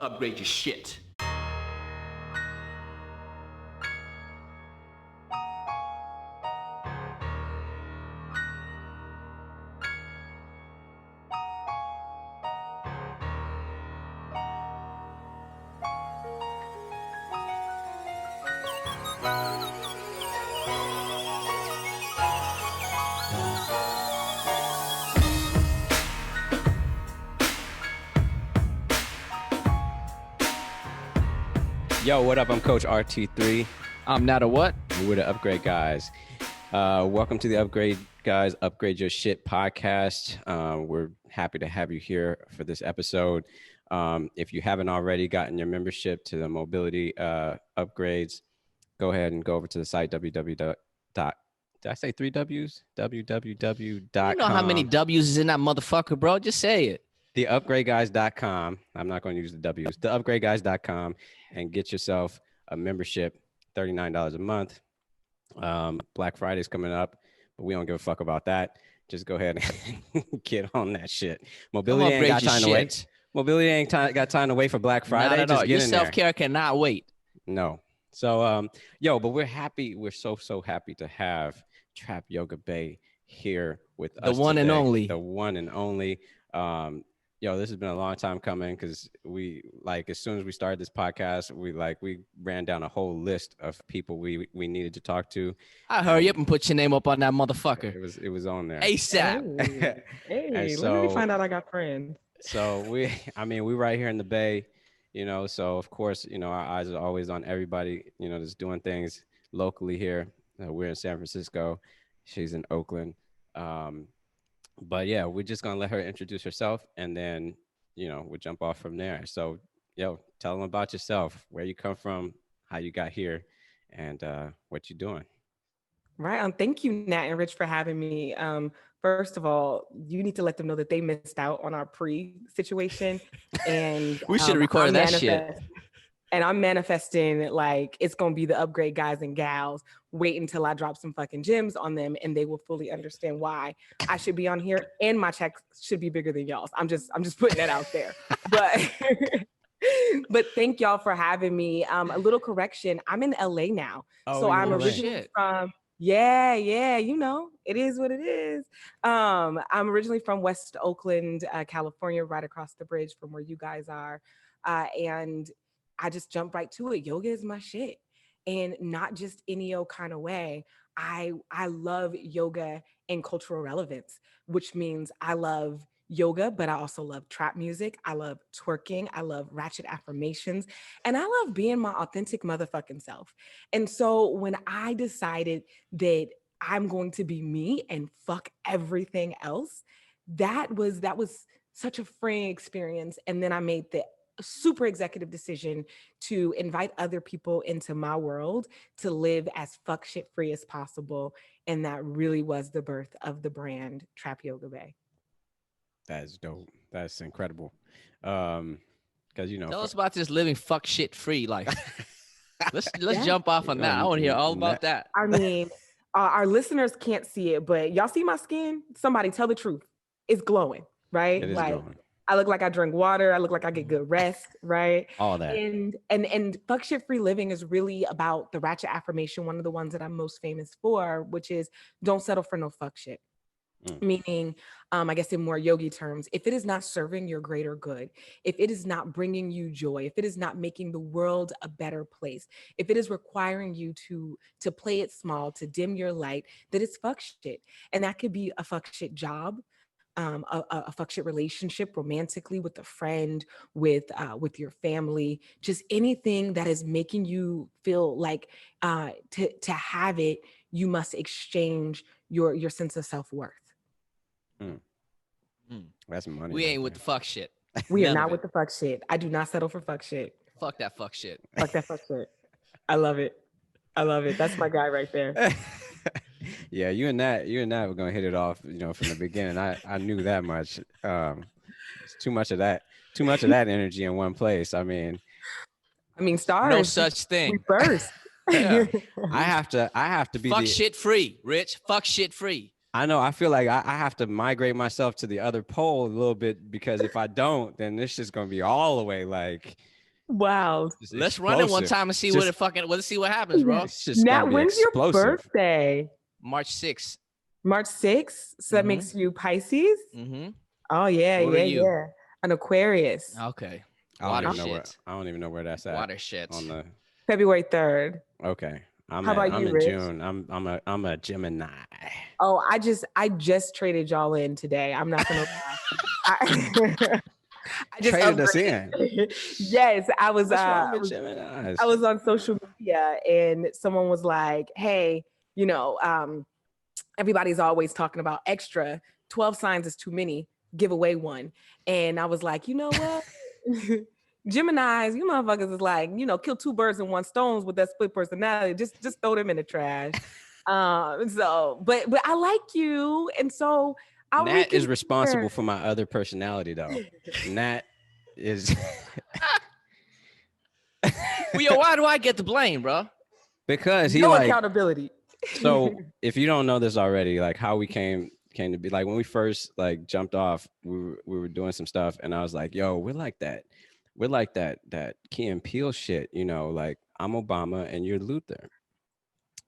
Upgrade your shit. Yo, what up? I'm Coach RT3. I'm not a what? We're the Upgrade Guys. Welcome to the Upgrade Guys Upgrade Your Shit podcast. We're happy to have you here for this episode. If you haven't already gotten your membership to the mobility upgrades, go ahead and go over to the site www. Did I say 3 W's? www.com. You know how many W's is in that motherfucker, bro? Just say it. TheUpgradeGuys.com. I'm not going to use the W's. TheUpgradeGuys.com and get yourself a membership, $39 a month. Black Friday's coming up, but we don't give a fuck about that. Just go ahead and get on that shit. Mobility ain't got time to wait. Mobility ain't got time to wait for Black Friday. Not at all. Your self-care cannot wait. No. So, but we're happy. We're so happy to have Trap Yoga Bae here with us. The one and only. The one and only. This has been a long time coming because we as soon as we started this podcast, we ran down a whole list of people we needed to talk to. I hurry up and put your name up on that motherfucker. It was on there ASAP. Hey, let me find out I got friends. So we right here in the Bay, so of course, our eyes are always on everybody, that's doing things locally here. We're in San Francisco. She's in Oakland. But yeah, we're just going to let her introduce herself and then, we'll jump off from there. So, tell them about yourself, where you come from, how you got here, and what you're doing. Right. Thank you, Nat and Rich, for having me. First of all, you need to let them know that they missed out on our pre-situation. And we should record that shit. And I'm manifesting it's going to be the Upgrade Guys and Gals. Wait until I drop some fucking gems on them and they will fully understand why I should be on here and my check should be bigger than y'all's. I'm just putting that out there. But thank y'all for having me. A little correction. I'm in LA now. So I'm originally from, it is what it is. I'm originally from West Oakland, California, right across the bridge from where you guys are. And I just jumped right to it. Yoga is my shit. And not just any old kind of way. I love yoga and cultural relevance, which means I love yoga, but I also love trap music. I love twerking. I love ratchet affirmations. And I love being my authentic motherfucking self. And so when I decided that I'm going to be me and fuck everything else, that was such a freeing experience. And then I made the super executive decision to invite other people into my world to live as fuck shit free as possible. And that really was the birth of the brand Trap Yoga Bae. That's dope. That's incredible. Because tell us about this living fuck shit free life. Let's jump off on that. I want to hear all about that. I mean, our listeners can't see it, but y'all see my skin? Somebody tell the truth. It's glowing, right? It is glowing. I look like I drink water. I look like I get good rest, right? All that. And fuck shit free living is really about the ratchet affirmation, one of the ones that I'm most famous for, which is don't settle for no fuck shit. Meaning, I guess in more yogi terms, if it is not serving your greater good, if it is not bringing you joy, if it is not making the world a better place, if it is requiring you to play it small, to dim your light, that it's fuck shit. And that could be a fuck shit job. A fuck shit relationship romantically with a friend, with your family, just anything that is making you feel like to have it, you must exchange your sense of self-worth. That's money. We ain't with the fuck shit. We are not with the fuck shit. I do not settle for fuck shit. Fuck that fuck shit. Fuck that fuck shit. I love it. That's my guy right there. Yeah, you and that were gonna hit it off, from the beginning. I knew that much. It's too much of that energy in one place. I mean, stars. No such thing. We first. Yeah. I have to be fuck shit free, Rich. Fuck shit free. I know. I feel like I have to migrate myself to the other pole a little bit because if I don't, then this is gonna be all the way like Wow. Let's run it one time and see what it fucking. Let's see what happens, bro. It's just Nat, gonna be when's explosive. your birthday? March 6th. March 6th. So that makes you Pisces. Oh yeah, What are you? yeah. An Aquarius. Okay. I don't even know where that's at. Water shit. On the February 3rd. Okay. How about you, I'm in Rich? June. I'm a Gemini. Oh, I just traded y'all in today. I'm not gonna lie. I just traded us in. Yes, I was. What's wrong with Geminis? I was on social media and someone was like, "Hey, you know, everybody's always talking about extra. 12 signs is too many. Give away one." And I was like, you know what? Geminis, you motherfuckers is like, you know, kill two birds in one stone with that split personality. Just throw them in the trash. But I like you, and so Nat is responsible for my other personality, though. Nat is. Well, yo, why do I get the blame, bro? Because he accountability. So if you don't know this already, like how we came to be, like when we first like jumped off, we were doing some stuff, and I was like, yo, we're like that Key and Peele shit, you know, like I'm Obama and you're Luther,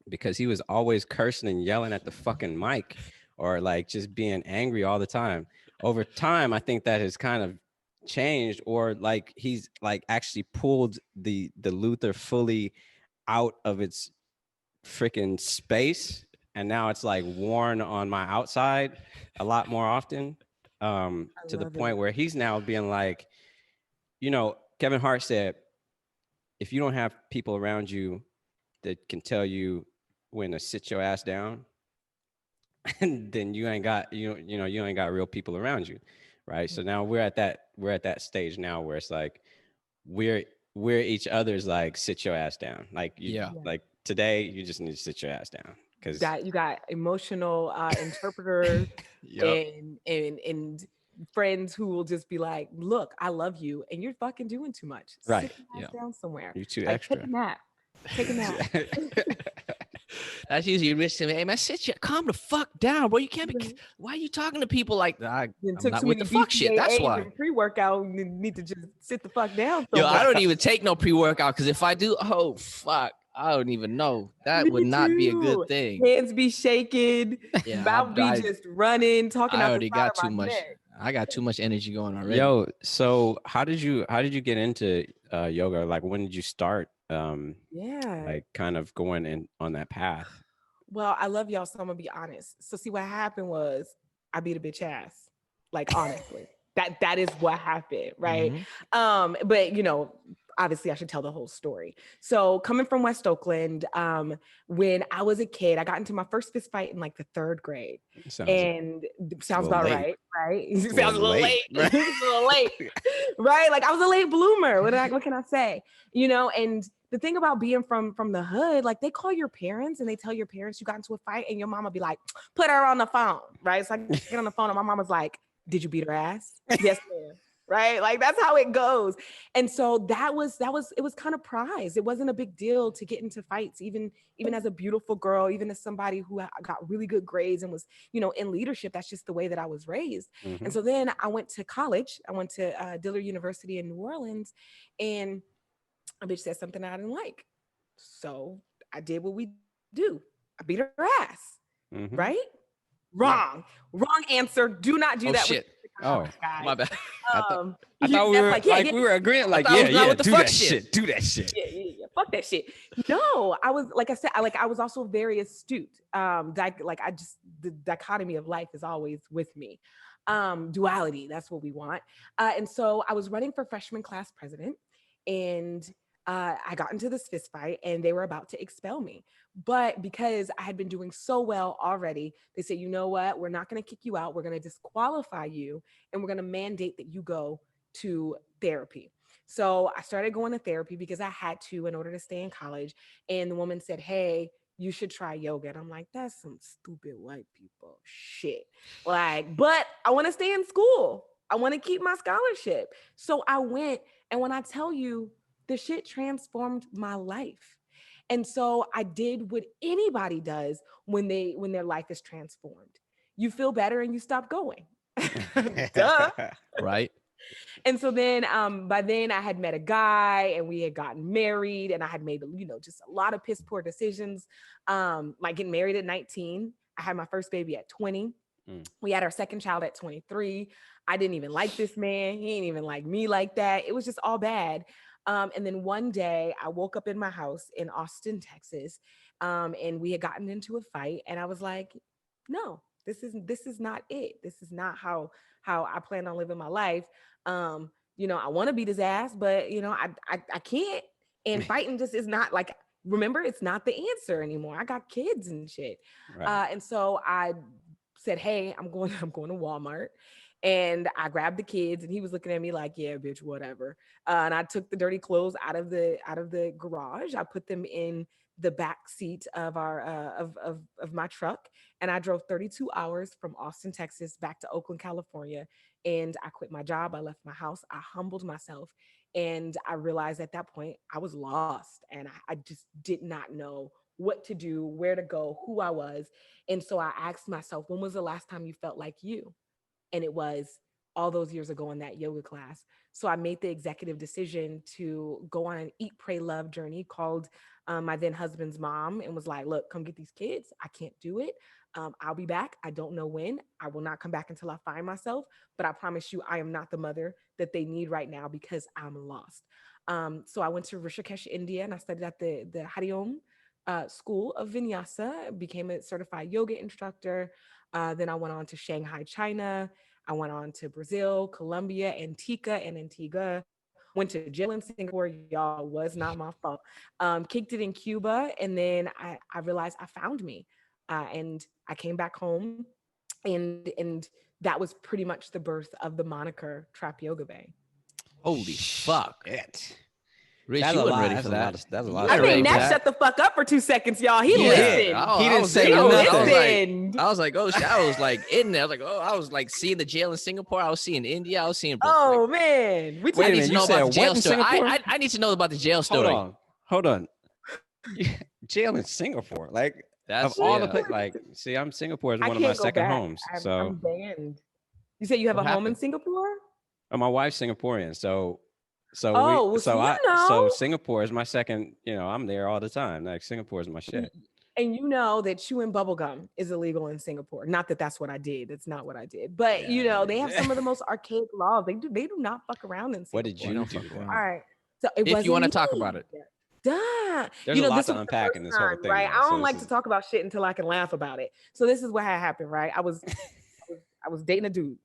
because he was always cursing and yelling at the fucking mic, or like just being angry all the time. Over time, I think that has kind of changed, or like he's like actually pulled the Luther fully out of its freaking space, and now it's like worn on my outside a lot more often, to the point where he's now being like, you know, Kevin Hart said, if you don't have people around you that can tell you when to sit your ass down, then you ain't got you ain't got real people around you, right? So now we're at that stage now where it's like we're each other's like, sit your ass down, like like today you just need to sit your ass down, because you got emotional interpreters and friends who will just be like, look, I love you and you're fucking doing too much. Right. Sit your ass down somewhere. You're too like, extra. Take a nap. That's usually Rich to me. Hey man, calm the fuck down, bro. You can't be. Why are you talking to people like that? I'm not with the fuck shit. That's why. Pre-workout, you need to just sit the fuck down. Yo, I don't even take no pre-workout, because if I do, oh fuck, I don't even know. That would not be a good thing. Hands be shaking, mouth be just running, talking. I already got too much. I got too much energy going already. Yo, so how did you get into yoga? Like, when did you start? Like kind of going in on that path. Well, I love y'all, so I'm gonna be honest. So see, what happened was I beat a bitch ass. Like, honestly, that is what happened, right? But you know, obviously I should tell the whole story. So coming from West Oakland, when I was a kid, I got into my first fist fight in like the 3rd grade. Sounds about late. right? Sounds a little late. Right? A little late. Right? Like, I was a late bloomer. What can I say? You know, and the thing about being from the hood, like, they call your parents and they tell your parents you got into a fight, and your mama be like, put her on the phone, right? So I get on the phone and my mama's like, did you beat her ass? Yes, ma'am. Right? Like, that's how it goes. And so it was kind of prized. It wasn't a big deal to get into fights, even as a beautiful girl, even as somebody who got really good grades and was, you know, in leadership. That's just the way that I was raised. And so then I went to college. I went to Dillard University in New Orleans, and a bitch said something I didn't like. So I did what we do. I beat her ass. Right? Wrong answer. Do not do that. Shit. Oh, my bad. I thought we were we were agreeing, like, do that shit. Do that shit. Yeah. Fuck that shit. No, I was, like I said, I was also very astute. The dichotomy of life is always with me. Duality, that's what we want. And so I was running for freshman class president, and I got into this fist fight, and they were about to expel me. But because I had been doing so well already, they said, you know what? We're not going to kick you out. We're going to disqualify you, and we're going to mandate that you go to therapy. So I started going to therapy because I had to in order to stay in college. And the woman said, hey, you should try yoga. And I'm like, that's some stupid white people shit. Like, but I want to stay in school. I want to keep my scholarship. So I went, and when I tell you, the shit transformed my life. And so I did what anybody does when their life is transformed. You feel better and you stop going. Duh. Right. And so then by then I had met a guy and we had gotten married and I had made, just a lot of piss poor decisions. Like getting married at 19. I had my first baby at 20. We had our second child at 23. I didn't even like this man. He ain't even like me like that. It was just all bad. And then one day I woke up in my house in Austin, Texas, and we had gotten into a fight. And I was like, no, this is not it. This is not how I plan on living my life. I want to beat his ass, but I can't. And fighting just is not like, remember, it's not the answer anymore. I got kids and shit. Right. And so I said, hey, I'm going to Walmart. And I grabbed the kids and he was looking at me like, yeah, bitch, whatever. And I took the dirty clothes out of the garage. I put them in the back seat of our of my truck. And I drove 32 hours from Austin, Texas back to Oakland, California. And I quit my job. I left my house. I humbled myself. And I realized at that point I was lost and I just did not know what to do, where to go, who I was. And so I asked myself, when was the last time you felt like you? And it was all those years ago in that yoga class. So I made the executive decision to go on an eat, pray, love journey, called my then husband's mom and was like, look, come get these kids. I can't do it. I'll be back. I don't know when. I will not come back until I find myself. But I promise you, I am not the mother that they need right now because I'm lost. So I went to Rishikesh, India, and I studied at the Hariom School of Vinyasa, became a certified yoga instructor. Then I went on to Shanghai, China. I went on to Brazil, Colombia, Antigua, went to jail in Singapore. Y'all, was not my fault. Kicked it in Cuba. And then I realized I found me. And I came back home and that was pretty much the birth of the moniker Trap Yoga Bae. Holy fuck. It. Rich, you weren't ready for that. That's a lot. I mean, Nat shut the fuck up for 2 seconds, y'all. He listened. He didn't say nothing. I was like, oh, I was like in there. I was like seeing the jail in Singapore. I was seeing India. I was seeing. Oh man, I need to know about the jail story. I need to know about the jail story. Hold on. Jail in Singapore, like that's of all the places. Like, see, Singapore is one of my second homes. I'm banned. You say you have a home in Singapore? Oh, my wife's Singaporean, so Singapore is my second. I'm there all the time. Like Singapore is my shit. And you know that chewing bubblegum is illegal in Singapore. Not that that's what I did. That's not what I did. But they have some of the most archaic laws. They do not fuck around in Singapore. What did you do? All right. So if you want to talk about it. Duh. There's a lot to unpack in this whole thing. Right. I don't like to talk about shit until I can laugh about it. So this is what had happened, right? I was dating a dude.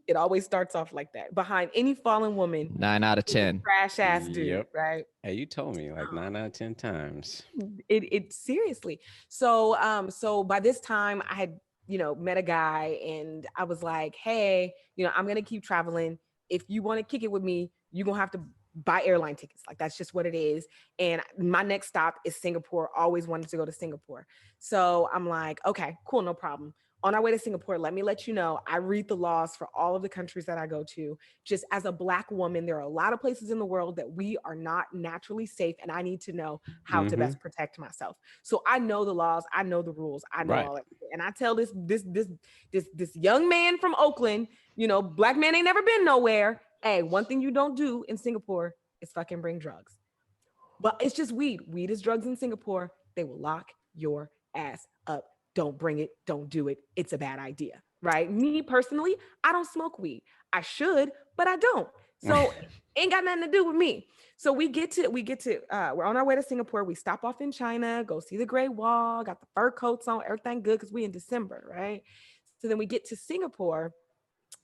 It always starts off like that. Behind any fallen woman, 9 out of 10. Trash ass dude, right? Hey, you told me like 9 out of 10 times. It seriously. So by this time I had, met a guy and I was like, hey, I'm gonna keep traveling. If you want to kick it with me, you're gonna have to buy airline tickets. Like that's just what it is. And my next stop is Singapore. Always wanted to go to Singapore. So I'm like, okay, cool, no problem. On our way to Singapore, let me let you know, I read the laws for all of the countries that I go to. Just as a Black woman, there are a lot of places in the world that we are not naturally safe, and I need to know how to best protect myself. So I know the laws, I know the rules, I know all that. And I tell this young man from Oakland, Black man ain't never been nowhere. Hey, one thing you don't do in Singapore is fucking bring drugs. But it's just weed. Weed is drugs in Singapore. They will lock your ass up. Don't bring it. Don't do it. It's a bad idea, right? Me personally, I don't smoke weed. I should, but I don't. So ain't got nothing to do with me. So we're on our way to Singapore. We stop off in China, go see the Great Wall, got the fur coats on, everything good because we in December, right? So then we get to Singapore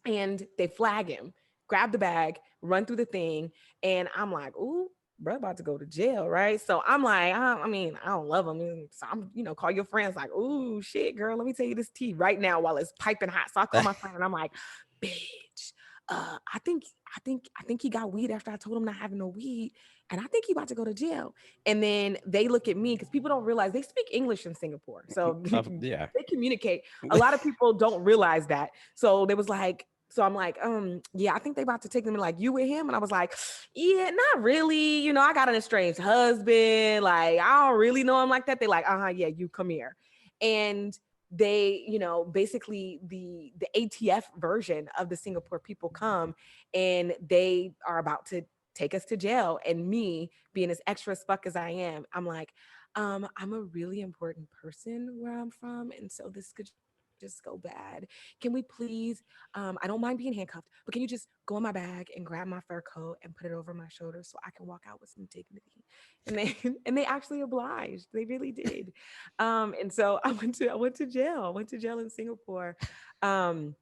and they flag him, grab the bag, run through the thing. And I'm like, ooh, bro, about to go to jail, right? So I'm like, I don't love him. So I'm, call your friends like, ooh, shit, girl, let me tell you this tea right now while it's piping hot. So I call my friend and I'm like, bitch, I think he got weed after I told him not having no weed. And I think he about to go to jail. And then they look at me because people don't realize they speak English in Singapore. So they communicate. A lot of people don't realize that. So they was like, so I'm like, yeah, I think they about to take them like, you with him? And I was like, yeah, not really. I got an estranged husband. Like, I don't really know him like that. They like, yeah, you come here. And they, basically the ATF version of the Singapore people come and they are about to take us to jail. And me being as extra as fuck as I am, I'm like, I'm a really important person where I'm from. And so this could just go bad. Can we please, I don't mind being handcuffed, but can you just go in my bag and grab my fur coat and put it over my shoulders so I can walk out with some dignity? And they and they actually obliged. They really did. And so I went to jail. I went to jail in Singapore. Um,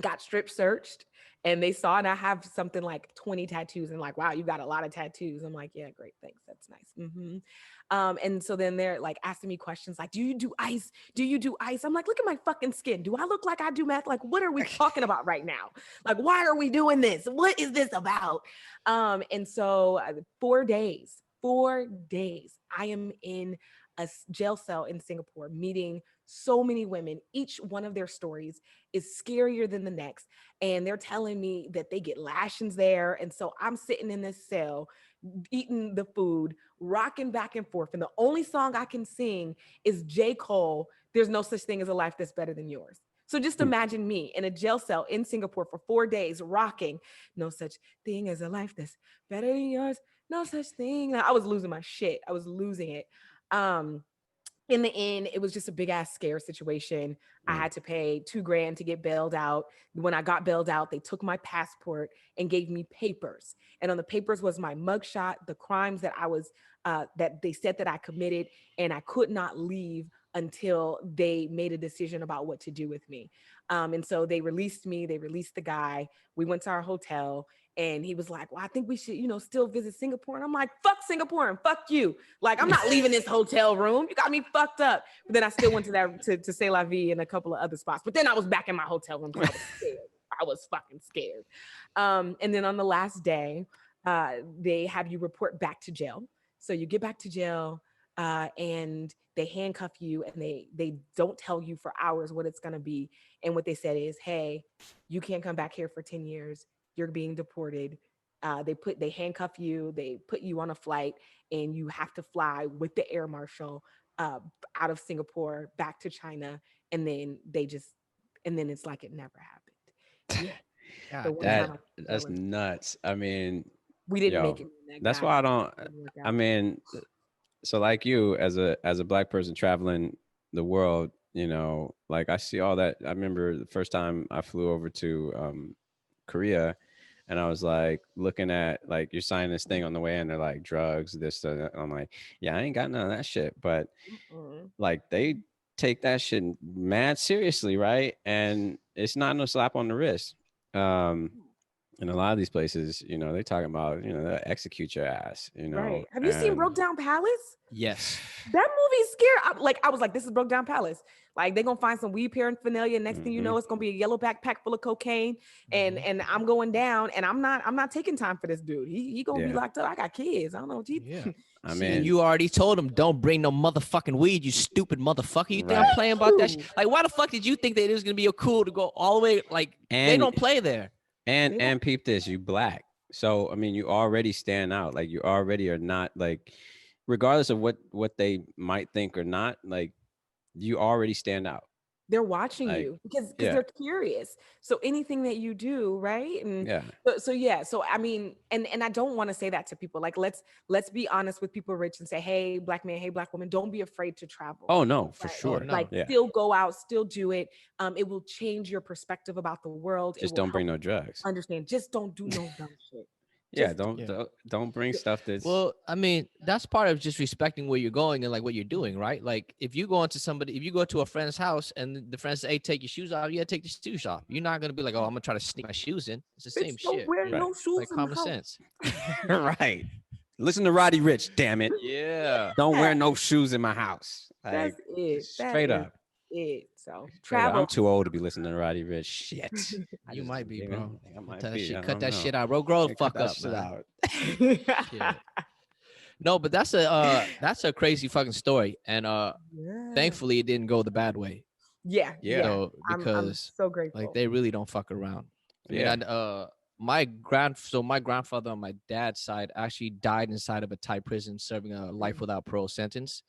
got strip searched, and they saw, and I have something like 20 tattoos, and like, wow, you got a lot of tattoos. I'm like, yeah, great, thanks, that's nice. And so then they're like asking me questions like, do you do ice? Do you do ice? I'm like, look at my fucking skin. Do I look like I do math? Like, what are we talking about right now? Like, why are we doing this? What is this about? And so 4 days, I am in a jail cell in Singapore, meeting so many women. Each one of their stories is scarier than the next. And they're telling me that they get lashings there. And so I'm sitting in this cell, eating the food, rocking back and forth. And the only song I can sing is J. Cole, There's No Such Thing as a Life That's Better Than Yours. So just imagine me in a jail cell in Singapore for 4 days, rocking No Such Thing as a Life That's Better Than Yours. No such thing. I was losing my shit. I was losing it. In the end, it was just a big ass scare situation. I had to pay $2,000 to get bailed out. When I got bailed out, they took my passport and gave me papers. And on the papers was my mugshot, the crimes that that they said that I committed, and I could not leave until they made a decision about what to do with me. And so they released me. They released the guy. We went to our hotel. And he was like, well, I think we should, still visit Singapore. And I'm like, fuck Singapore and fuck you. Like, I'm not leaving this hotel room. You got me fucked up. But then I still went to C'est La Vie and a couple of other spots. But then I was back in my hotel room because I was scared. I was fucking scared. And then on the last day, they have you report back to jail. So you get back to jail and they handcuff you, and they don't tell you for hours what it's going to be. And what they said is, hey, you can't come back here for 10 years. You're being deported. They handcuff you, they put you on a flight, and you have to fly with the air marshal out of Singapore back to China. And then it's like it never happened. Yeah. God, that's nuts. I mean, we didn't make it. That's why I mean, so like you, as a Black person traveling the world, like I see all that. I remember the first time I flew over to Korea, and I was like looking at, like, you're signing this thing on the way in, they're like drugs, this, that. I'm like, yeah, I ain't got none of that shit. But like, they take that shit mad seriously, right? And it's not no slap on the wrist. In a lot of these places, they're talking about, they'll execute your ass, Right. Have you seen Broke Down Palace? Yes. That movie's scary. I was like, this is Broke Down Palace. Like, they're gonna find some weed paraphernalia. Next thing you know, it's gonna be a yellow backpack full of cocaine. And I'm going down, and I'm not taking time for this dude. He gonna be locked up. I got kids. I don't know what you. Yeah. I mean, you already told him, don't bring no motherfucking weed, you stupid motherfucker. You think I'm playing about that shit? Like, why the fuck did you think that it was gonna be cool to go all the way? Like, they don't play there. And peep this, you Black. So, I mean, you already stand out. Like, you already are not, like, regardless of what they might think or not, like, you already stand out. They're watching you because they're curious. So anything that you do, right? And so I mean, and I don't want to say that to people. Like, let's be honest with people rich and say, hey, Black man, hey, Black woman, don't be afraid to travel. Oh no, for sure. Like, still go out, still do it. It will change your perspective about the world. Just don't bring no drugs. Understand? Just don't do no dumb shit. Don't bring stuff that's. Well, I mean, that's part of just respecting where you're going and like what you're doing, right? Like, if you go to a friend's house and the friend says, hey, take your shoes off, you gotta take your shoes off. You're not gonna be like, oh, I'm gonna try to sneak my shoes in. It's the same shit. Wear no shoes, like common sense. Right. Listen to Roddy Rich, damn it. Yeah. Don't wear no shoes in my house. Like, that's it. Straight up. So travel. I'm too old to be listening to Roddy Rich. Shit. You might be, bro. Cut that shit out, bro. Grow the fuck up, man. No, but that's a crazy fucking story, and thankfully it didn't go the bad way. Yeah. So, because I'm so grateful. Like, they really don't fuck around. I mean, my grandfather on my dad's side actually died inside of a Thai prison serving a life without parole sentence.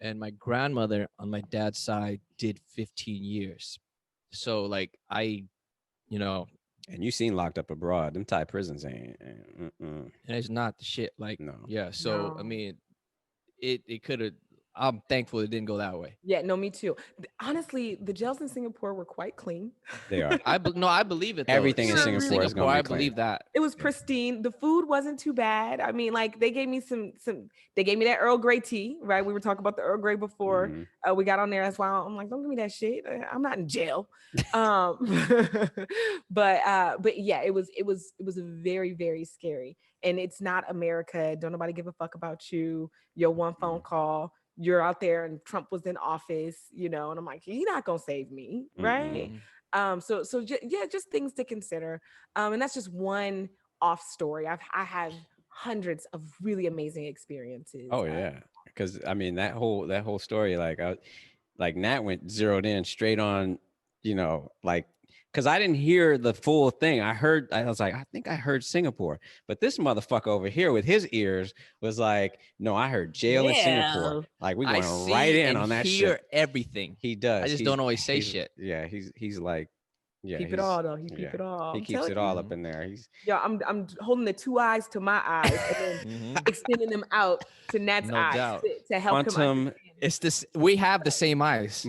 and my grandmother on my dad's side did 15 years. So like you know, And you seen Locked Up Abroad. Them Thai prisons and it's not the shit. Like, no. yeah. So I No. mean, it could have. I'm thankful it didn't go that way. Yeah, no, me too. Honestly, the jails in Singapore were quite clean. They are. No, I believe it though. Everything in They were Singapore really is gonna be I clean. believe that. It was pristine. The food wasn't too bad. I mean, like they gave me some they gave me that Earl Grey tea, right? We were talking about the Earl Grey before Mhm. we got on there. That's why I'm like, don't give me that shit. I'm not in jail. Um but yeah, it was very, very scary. And it's not America. Don't nobody give a fuck about you. Your one phone call. You're out there and Trump was in office, and I'm like, he's not gonna save me, right? Mm-mm. Yeah, just things to consider. And that's just one off story. I have hundreds of really amazing experiences. Oh yeah, because I mean that whole story, like Nat went zeroed in straight on, like because I didn't hear the full thing. I was like, I think I heard Singapore, but this motherfucker over here with his ears was like, no, I heard jail in Singapore. Yeah. Like we I going right see in and on that hear shit. everything. He does. I just don't always say shit. Yeah, he's like, yeah, Peep it all though. He peep yeah, it all. he I'm keeps telling it you. all up in there. He's Yeah, I'm holding the two eyes to my eyes and then extending them out to Nat's No eyes doubt. to help him quantum. understand. It's this. We have the same eyes.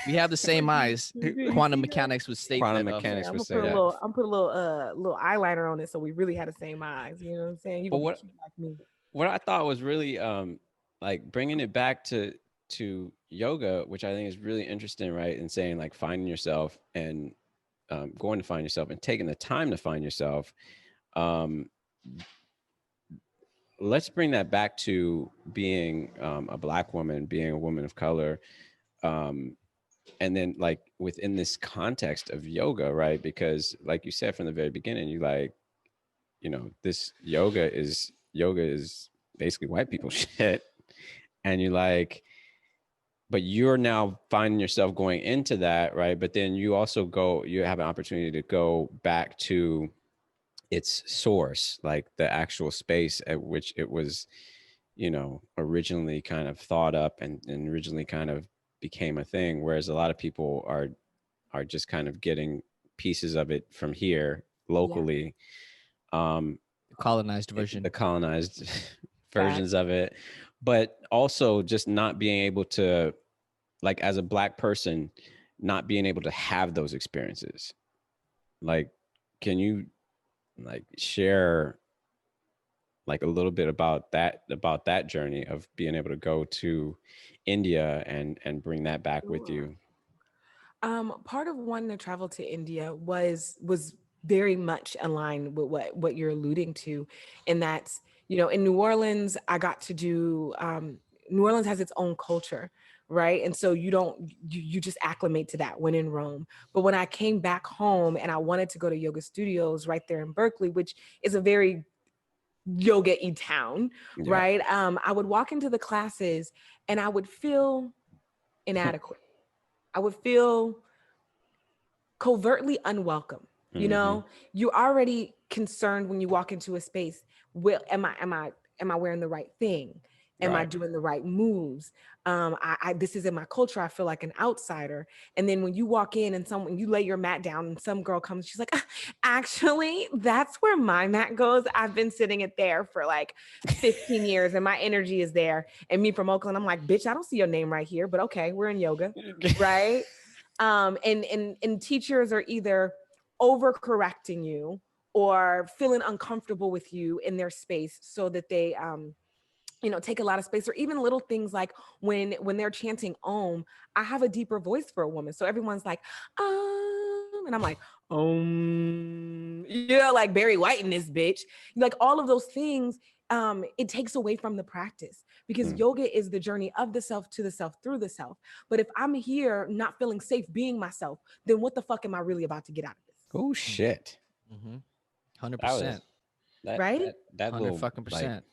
We have the same eyes. You Quantum see that? mechanics would state Quantum that. mechanics I'm would gonna say put a that. little, little eyeliner on it, so we really had the same eyes. You know what I'm saying? You But gonna be what cute like me. what I thought was really like bringing it back to yoga, which I think is really interesting, right? And saying like finding yourself and going to find yourself and taking the time to find yourself. Um, let's bring that back to being a Black woman, being a woman of color, um, and then like within this context of yoga, right? Because like you said from the very beginning, you like, this yoga is basically white people shit, and you like, but you're now finding yourself going into that, right? But then you have an opportunity to go back to its source, like the actual space at which it was, originally kind of thought up and originally kind of became a thing. Whereas a lot of people are just kind of getting pieces of it from here locally. Colonized version. The colonized versions of it, but also just not being able to, like as a Black person, not being able to have those experiences. Like, can you like share like a little bit about that journey of being able to go to India and bring that back with you? Part of wanting to travel to India was very much aligned with what you're alluding to, and that's in New Orleans I got to do. New Orleans has its own culture, right? And so you just acclimate to that when in Rome. But when I came back home and I wanted to go to yoga studios right there in Berkeley, which is a very yoga-y town, Yeah. right? I would walk into the classes and I would feel inadequate. I would feel covertly unwelcome. You're already concerned when you walk into a space. Am I wearing the right thing? Am I Right. doing the right moves? This is in my culture. I feel like an outsider. And then when you walk in and you lay your mat down and some girl comes, she's like, actually, that's where my mat goes. I've been sitting it there for like 15 years and my energy is there. And me from Oakland, I'm like, bitch, I don't see your name right here, but okay, we're in yoga, right? And teachers are either overcorrecting you or feeling uncomfortable with you in their space so that they take a lot of space, or even little things like when they're chanting Om, I have a deeper voice for a woman. So everyone's like, and I'm like, yeah, like Barry White in this bitch. Like all of those things, it takes away from the practice because yoga is the journey of the self to the self through the self. But if I'm here not feeling safe being myself, then what the fuck am I really about to get out of this? Oh shit. 100%. Right? That little fucking percent.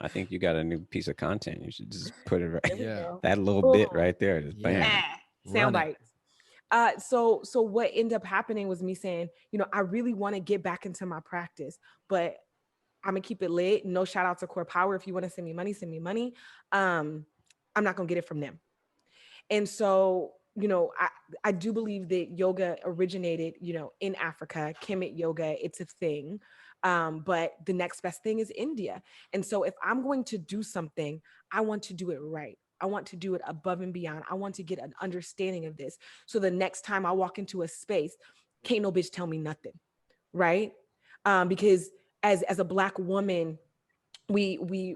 I think you got a new piece of content. You should just put it right. Yeah. That little bit right there. Just bam. Run Sound it. bites. So what ended up happening was me saying, I really want to get back into my practice, but I'm gonna keep it lit. No shout out to Core Power. If you want to send me money, send me money. I'm not going to get it from them. And so, I do believe that yoga originated, in Africa. Kemet yoga, it's a thing. But the next best thing is India. And so if I'm going to do something, I want to do it right. I want to do it above and beyond. I want to get an understanding of this. So the next time I walk into a space, can't no bitch tell me nothing. Right. Because as a Black woman, we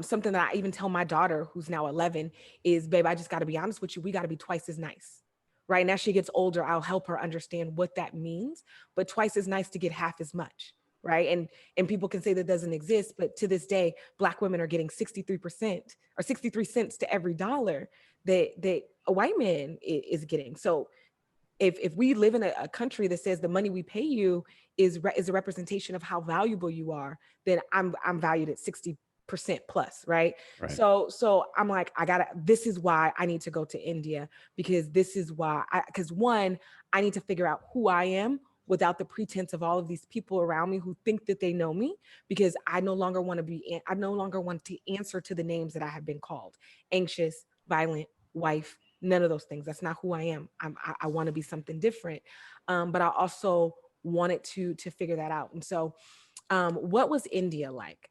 something that I even tell my daughter, who's now 11, is, babe, I just got to be honest with you, we got to be twice as nice. Right now she gets older, I'll help her understand what that means, but twice as nice to get half as much. Right. And people can say that doesn't exist, but to this day, Black women are getting 63% or 63 cents to every dollar that a white man is getting. So if we live in a country that says the money we pay you is a representation of how valuable you are, then I'm valued at 60% plus, right? So I'm like, this is why I need to go to India, because this is why because one, I need to figure out who I am without the pretense of all of these people around me who think that they know me, because I no longer want to answer to the names that I have been called: anxious, violent, wife. None of those things. That's not who I am. I want to be something different. But I also wanted to figure that out. And so what was India like?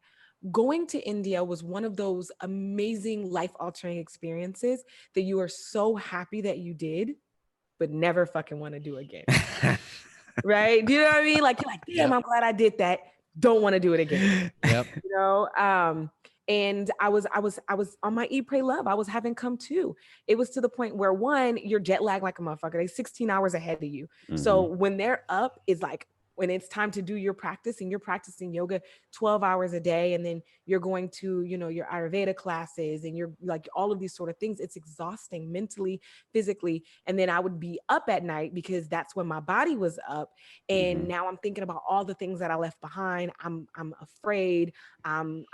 Going to India was one of those amazing life-altering experiences that you are so happy that you did, but never fucking want to do again. Right? Do you know what I mean? Like, you're like, damn, I'm glad I did that. Don't want to do it again. Yep. And I was on my Eat, Pray, Love. I was having come to. It was to the point where, one, you're jet lagged like a motherfucker. They're 16 hours ahead of you. Mm-hmm. So when they're up, is like when it's time to do your practice, and you're practicing yoga 12 hours a day, and then you're going to, your Ayurveda classes, and you're like all of these sort of things. It's exhausting mentally, physically. And then I would be up at night because that's when my body was up. And now I'm thinking about all the things that I left behind. I'm afraid. I'm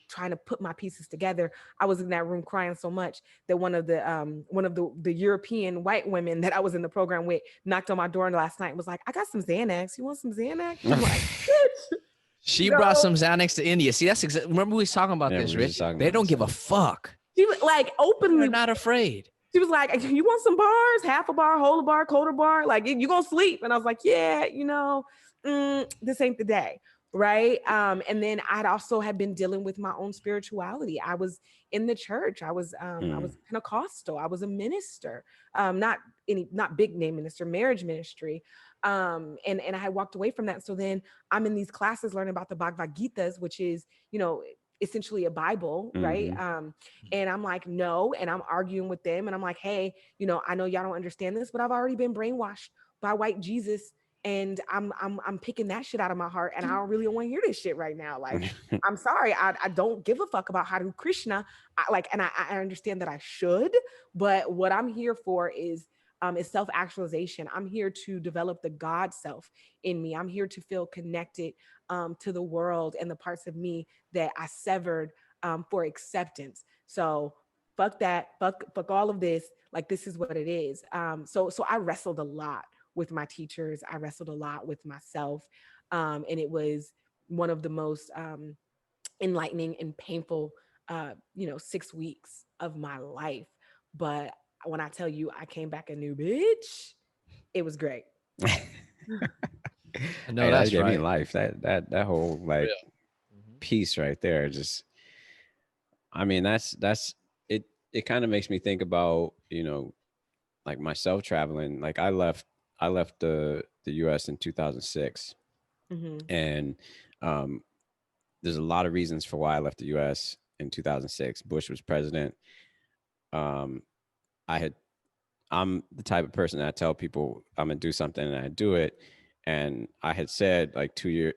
trying to put my pieces together. I was in that room crying so much that one of the European white women that I was in the program with knocked on my door last night and was like, I got some Xanax. You want some Xanax? I'm like, bitch. She brought some Xanax to India. See, that's exactly. Remember we was talking about this, Rich? They don't give a fuck. She was like openly. They're not afraid. She was like, you want some bars? Half a bar, whole bar, quarter bar? Like, you gonna sleep? And I was like, yeah, this ain't the day. Right. And then I'd also had been dealing with my own spirituality. I was in the church. I was Pentecostal. I was a minister, not big name minister, marriage ministry. And I had walked away from that. So then I'm in these classes learning about the Bhagavad Gitas, which is, essentially a Bible, right? And I'm like, no, and I'm arguing with them, and I'm like, hey, I know y'all don't understand this, but I've already been brainwashed by white Jesus, and I'm picking that shit out of my heart, and I don't really want to hear this shit right now. Like, I'm sorry, I don't give a fuck about Hare Krishna. I understand that I should, but what I'm here for is self-actualization. I'm here to develop the God self in me. I'm here to feel connected to the world and the parts of me that I severed for acceptance. So fuck that, fuck all of this. Like, this is what it is. So I wrestled a lot with my teachers. I wrestled a lot with myself. And it was one of the most enlightening and painful 6 weeks of my life. But when I tell you I came back a new bitch, it was great. No, hey, that gave me life. That whole piece right there. Just, I mean, that's it. It kind of makes me think about, like myself traveling. Like I left the U.S. in 2006, and there's a lot of reasons for why I left the U.S. in 2006. Bush was president. I'm the type of person that I tell people I'm gonna do something and I do it. And I had said 2 years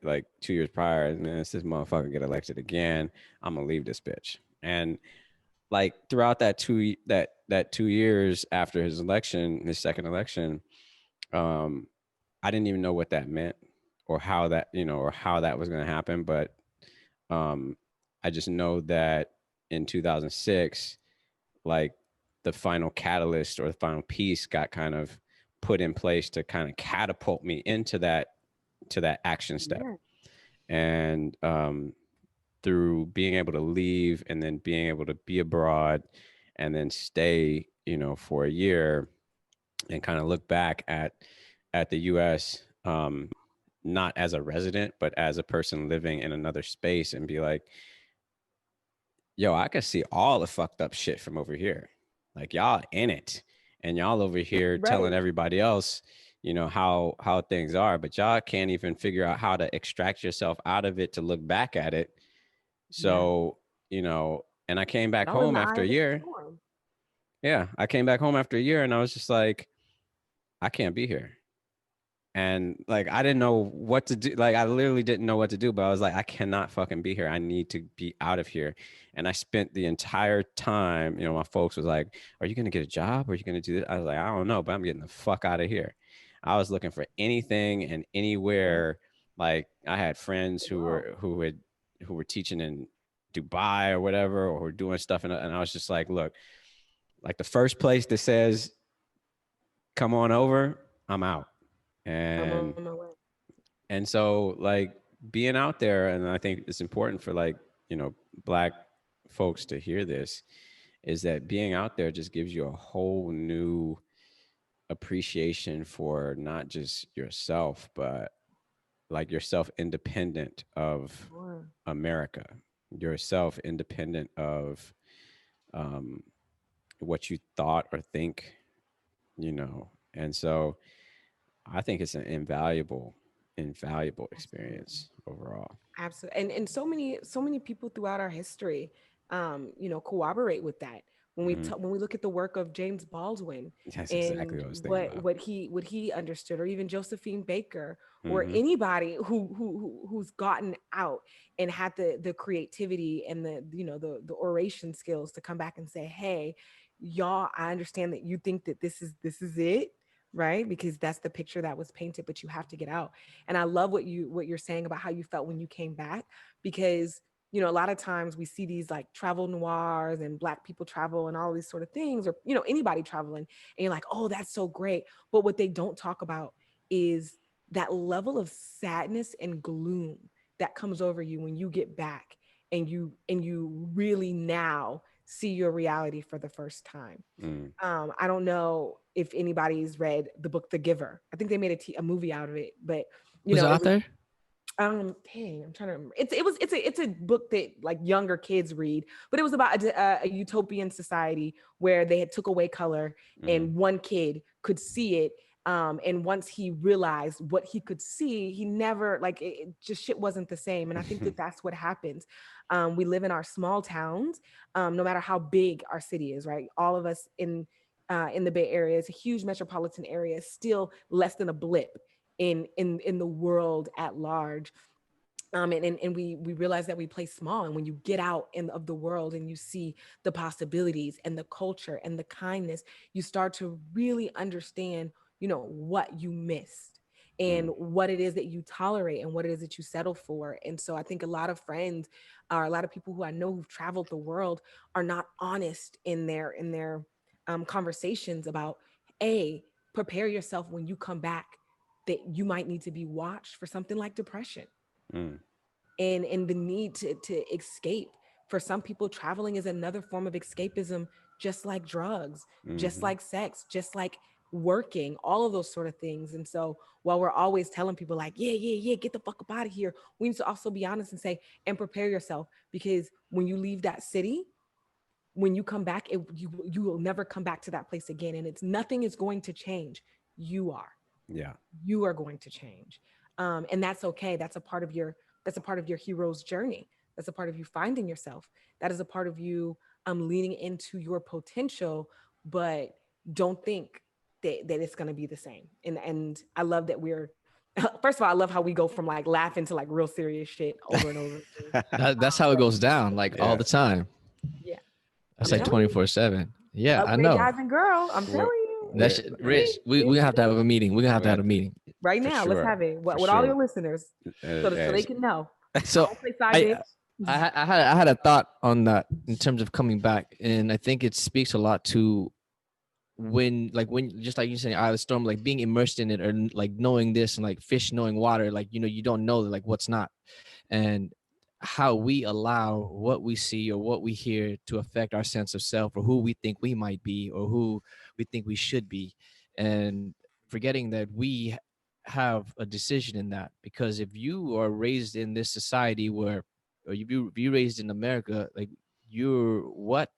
prior, and then this motherfucker get elected again, I'm gonna leave this bitch. And like throughout that 2 years after his election, his second election, I didn't even know what that meant or how that was gonna happen. But I just know that in 2006, like the final catalyst or the final piece got kind of put in place to kind of catapult me into that action step. Yeah. And through being able to leave and then being able to be abroad and then stay, for a year and kind of look back at the US, not as a resident, but as a person living in another space and be like, yo, I can see all the fucked up shit from over here. Like y'all in it and y'all over here telling Right. everybody else, how things are, but y'all can't even figure out how to extract yourself out of it to look back at it. Yeah. So, and I came back Y'all in home the after eye a of the year. storm. Yeah, I came back home after a year and I was just like, I can't be here. And like I didn't know what to do. Like I literally didn't know what to do, but I was like, I cannot fucking be here. I need to be out of here. And I spent the entire time, my folks was like, are you gonna get a job? Are you gonna do this? I was like, I don't know, but I'm getting the fuck out of here. I was looking for anything and Yeah. anywhere. Like I had friends Wow. who were teaching in Dubai or whatever, or doing stuff, and I was just like, look, like the first place that says come on over, I'm out. I'm And on my way. so like being out there, and I think it's important for like, black folks to hear this, is that being out there just gives you a whole new appreciation for not just yourself, but like yourself independent of Sure. America, yourself independent of um, what you thought or think, And so I think it's an invaluable Absolutely. experience overall. Absolutely. And so many people throughout our history, corroborate with that. Mhm. When we look at the work of James Baldwin That's exactly and what I was thinking about. what he understood, or even Josephine Baker, or Hmm. anybody who's gotten out and had the creativity and the oration skills to come back and say, hey, y'all, I understand that you think that this is it, right? Because that's the picture that was painted, but you have to get out. And I love what you're saying about how you felt when you came back, because a lot of times we see these like travel noirs and black people travel and all these sort of things, or anybody traveling, and you're like, oh, that's so great. But what they don't talk about is that level of sadness and gloom that comes over you when you get back and you really now see your reality for the first time. Mm. I don't know if anybody's read the book The Giver. I think they made a movie out of it, but Who's the it was author? dang, I'm trying to remember. It's a book that like younger kids read, but it was about a utopian society where they had took away color Hmm. and one kid could see it. And once he realized what he could see, he never like it just shit wasn't the same. And I think that that's what happens. We live in our small towns, no matter how big our city is, right? All of us in the Bay Area, it's a huge metropolitan area, still less than a blip in the world at large. And we realize that we play small, and when you get out of the world and you see the possibilities and the culture and the kindness, you start to really understand what you missed and Mm. what it is that you tolerate and what it is that you settle for. And so I think a lot of friends, or a lot of people who I know who've traveled the world, are not honest in their conversations about, a, prepare yourself when you come back, that you might need to be watched for something like depression Mm. and the need to escape. For some people, traveling is another form of escapism, just like drugs, just Hmm. like sex, just like working, all of those sort of things. And so while we're always telling people like, yeah, yeah, yeah, get the fuck up out of here, we need to also be honest and say, and prepare yourself, because when you leave that city, when you come back, you will never come back to that place again. And it's nothing is going to change. You are Yeah. you are going to change, and that's okay. That's a part of your hero's journey. That's a part of you finding yourself. That is a part of you leaning into your potential. But don't think that it's going to be the same. And I love that we're first of all, I love how we go from like laughing to like real serious shit over and over again. That's how it But goes down, like all Yeah. the time. yeah, That's I'm like Yeah. telling you, 24/7. Yeah, I upgrade know. guys and girl, I'm telling We're, you, That we're, shit, yeah, Rich. We gonna have to have a meeting. We're gonna have we to have got a meeting. right for now, let's sure. have it For with all your sure. listeners, so Hey, they can know. I So don't play side I bitch. I had a thought on that in terms of coming back, and I think it speaks a lot to when just like you saying, I was storm, like being immersed in it, or like knowing this, and like fish knowing water, like you don't know like what's not. And how we allow what we see or what we hear to affect our sense of self, or who we think we might be, or who we think we should be, and forgetting that we have a decision in that. Because if you are raised in this society where, or you be raised in America, like you're what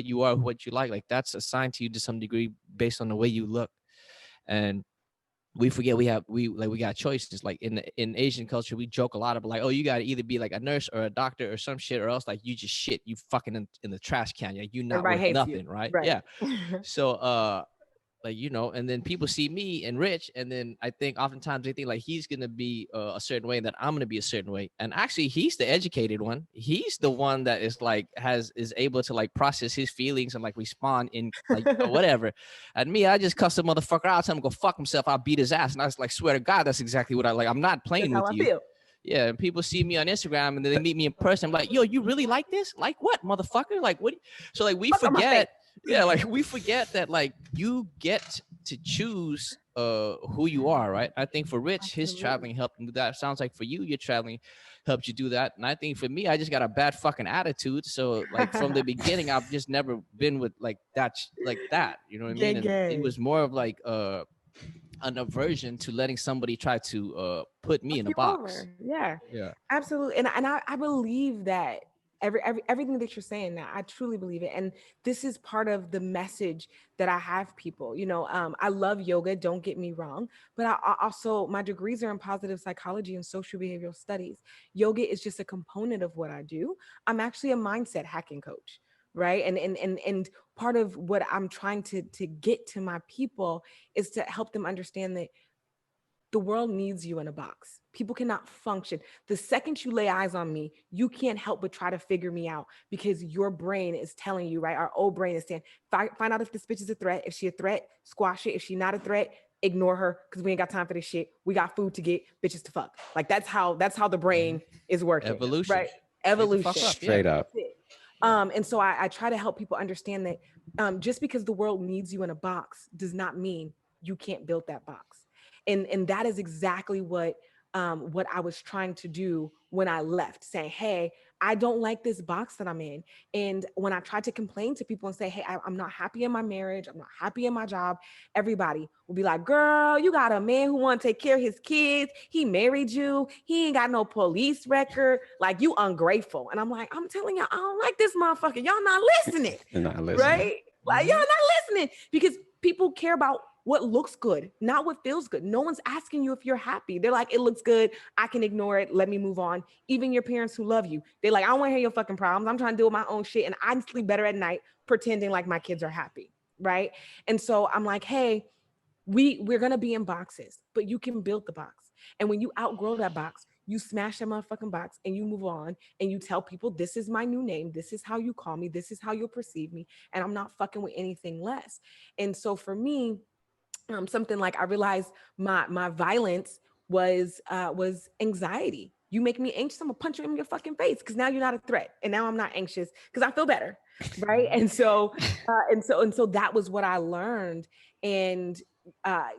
you are, what you like that's assigned to you to some degree based on the way you look. And we forget we got choices. Like in Asian culture, we joke a lot about like, oh, you gotta either be like a nurse or a doctor or some shit, or else like you just shit, you fucking in the trash can, like you not Everybody worth hates you. nothing, right? Right. Yeah. So like, you know, and then people see me and Rich, and then I think oftentimes they think like he's gonna be a certain way, and that I'm gonna be a certain way. And actually, he's the educated one. He's the one that is like is able to like process his feelings and like respond in like whatever. And me, I just cuss a motherfucker out, tell him to go fuck himself. I'll beat his ass, and I was like, swear to God, that's exactly what I like. I'm not playing That's with how I you. feel. Yeah, and people see me on Instagram, and then they meet me in person. I'm like, yo, you really like this? Like what, motherfucker? Like what? So like we Fuck on my face. forget. Yeah, like we forget that like you get to choose who you are, right? I think for Rich, his Absolutely. traveling helped him do that. Sounds like for you, your traveling helped you do that. And I think for me, I just got a bad fucking attitude. So like from the beginning, I've just never been with like that. You know what I mean? Gang, And it gang. was more of like an aversion to letting somebody try to put me Fuck in a you box. over. Yeah, Yeah. absolutely. And I believe that everything that you're saying now, I truly believe it. And this is part of the message that I have people. You know, I love yoga, don't get me wrong, but I also, my degrees are in positive psychology and social behavioral studies. Yoga is just a component of what I do. I'm actually a mindset hacking coach. Right. And part of what I'm trying to get to my people is to help them understand that the world needs you in a box. People cannot function. The second you lay eyes on me, you can't help but try to figure me out because your brain is telling you, right? Our old brain is saying, find out if this bitch is a threat. If she a threat, squash it. If she not a threat, ignore her because we ain't got time for this shit. We got food to get, bitches to fuck. Like that's how the brain is working, Evolution. right? Straight the fuck Evolution. up. Yeah. Straight up. And so I try to help people understand that just because the world needs you in a box does not mean you can't build that box. And that is exactly what I was trying to do when I left, saying, hey, I don't like this box that I'm in. And when I tried to complain to people and say, hey, I'm not happy in my marriage, I'm not happy in my job, everybody will be like, girl, you got a man who want to take care of his kids. He married you. He ain't got no police record. Like, you ungrateful. And I'm like, I'm telling y'all, I don't like this motherfucker. Y'all not listening. You're not listening. Right? Like, y'all not listening because people care about what looks good, not what feels good. No one's asking you if you're happy. They're like, it looks good. I can ignore it. Let me move on. Even your parents who love you, they're like, I don't want to hear your fucking problems. I'm trying to deal with my own shit. And I sleep better at night pretending like my kids are happy. Right. And so I'm like, hey, we're going to be in boxes, but you can build the box. And when you outgrow that box, you smash that motherfucking box and you move on and you tell people, this is my new name. This is how you call me. This is how you'll perceive me. And I'm not fucking with anything less. And so for me, something like I realized my violence was anxiety. You make me anxious, I'm gonna punch you in your fucking face because now you're not a threat, and now I'm not anxious because I feel better, right? And so that was what I learned. And uh,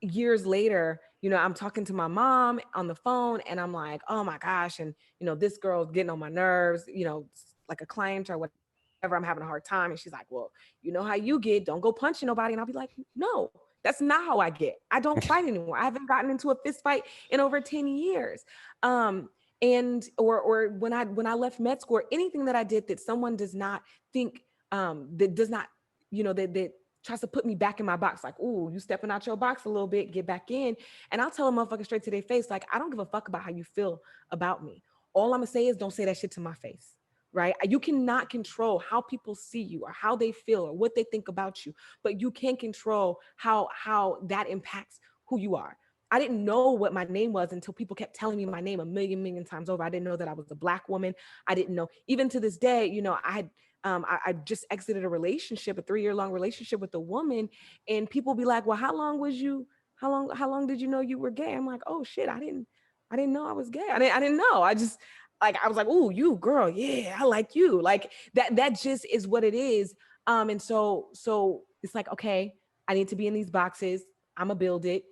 years later, you know, I'm talking to my mom on the phone, and I'm like, oh my gosh, and you know, this girl's getting on my nerves, you know, like a client or whatever. I'm having a hard time, and she's like, well, you know how you get, don't go punching nobody. And I'll be like, no, that's not how I get. I don't fight anymore. I haven't gotten into a fist fight in over 10 years. And or when I left med school, or anything that I did that someone does not think that does not, you know, that tries to put me back in my box, like, ooh, you stepping out your box a little bit, get back in. And I'll tell a motherfucker straight to their face, like, I don't give a fuck about how you feel about me. All I'm gonna say is don't say that shit to my face. Right? You cannot control how people see you or how they feel or what they think about you, but you can control how that impacts who you are. I didn't know what my name was until people kept telling me my name a million times over. I didn't know that I was a Black woman. I didn't know, even to this day, you know, I just exited a relationship, a 3-year long relationship with a woman, and people be like, well, how long did you know you were gay? I'm like, oh shit, I didn't know I was gay. I didn't know. I was like, ooh, you girl, yeah, I like you. Like that just is what it is. And so it's like, okay, I need to be in these boxes. I'm gonna build it.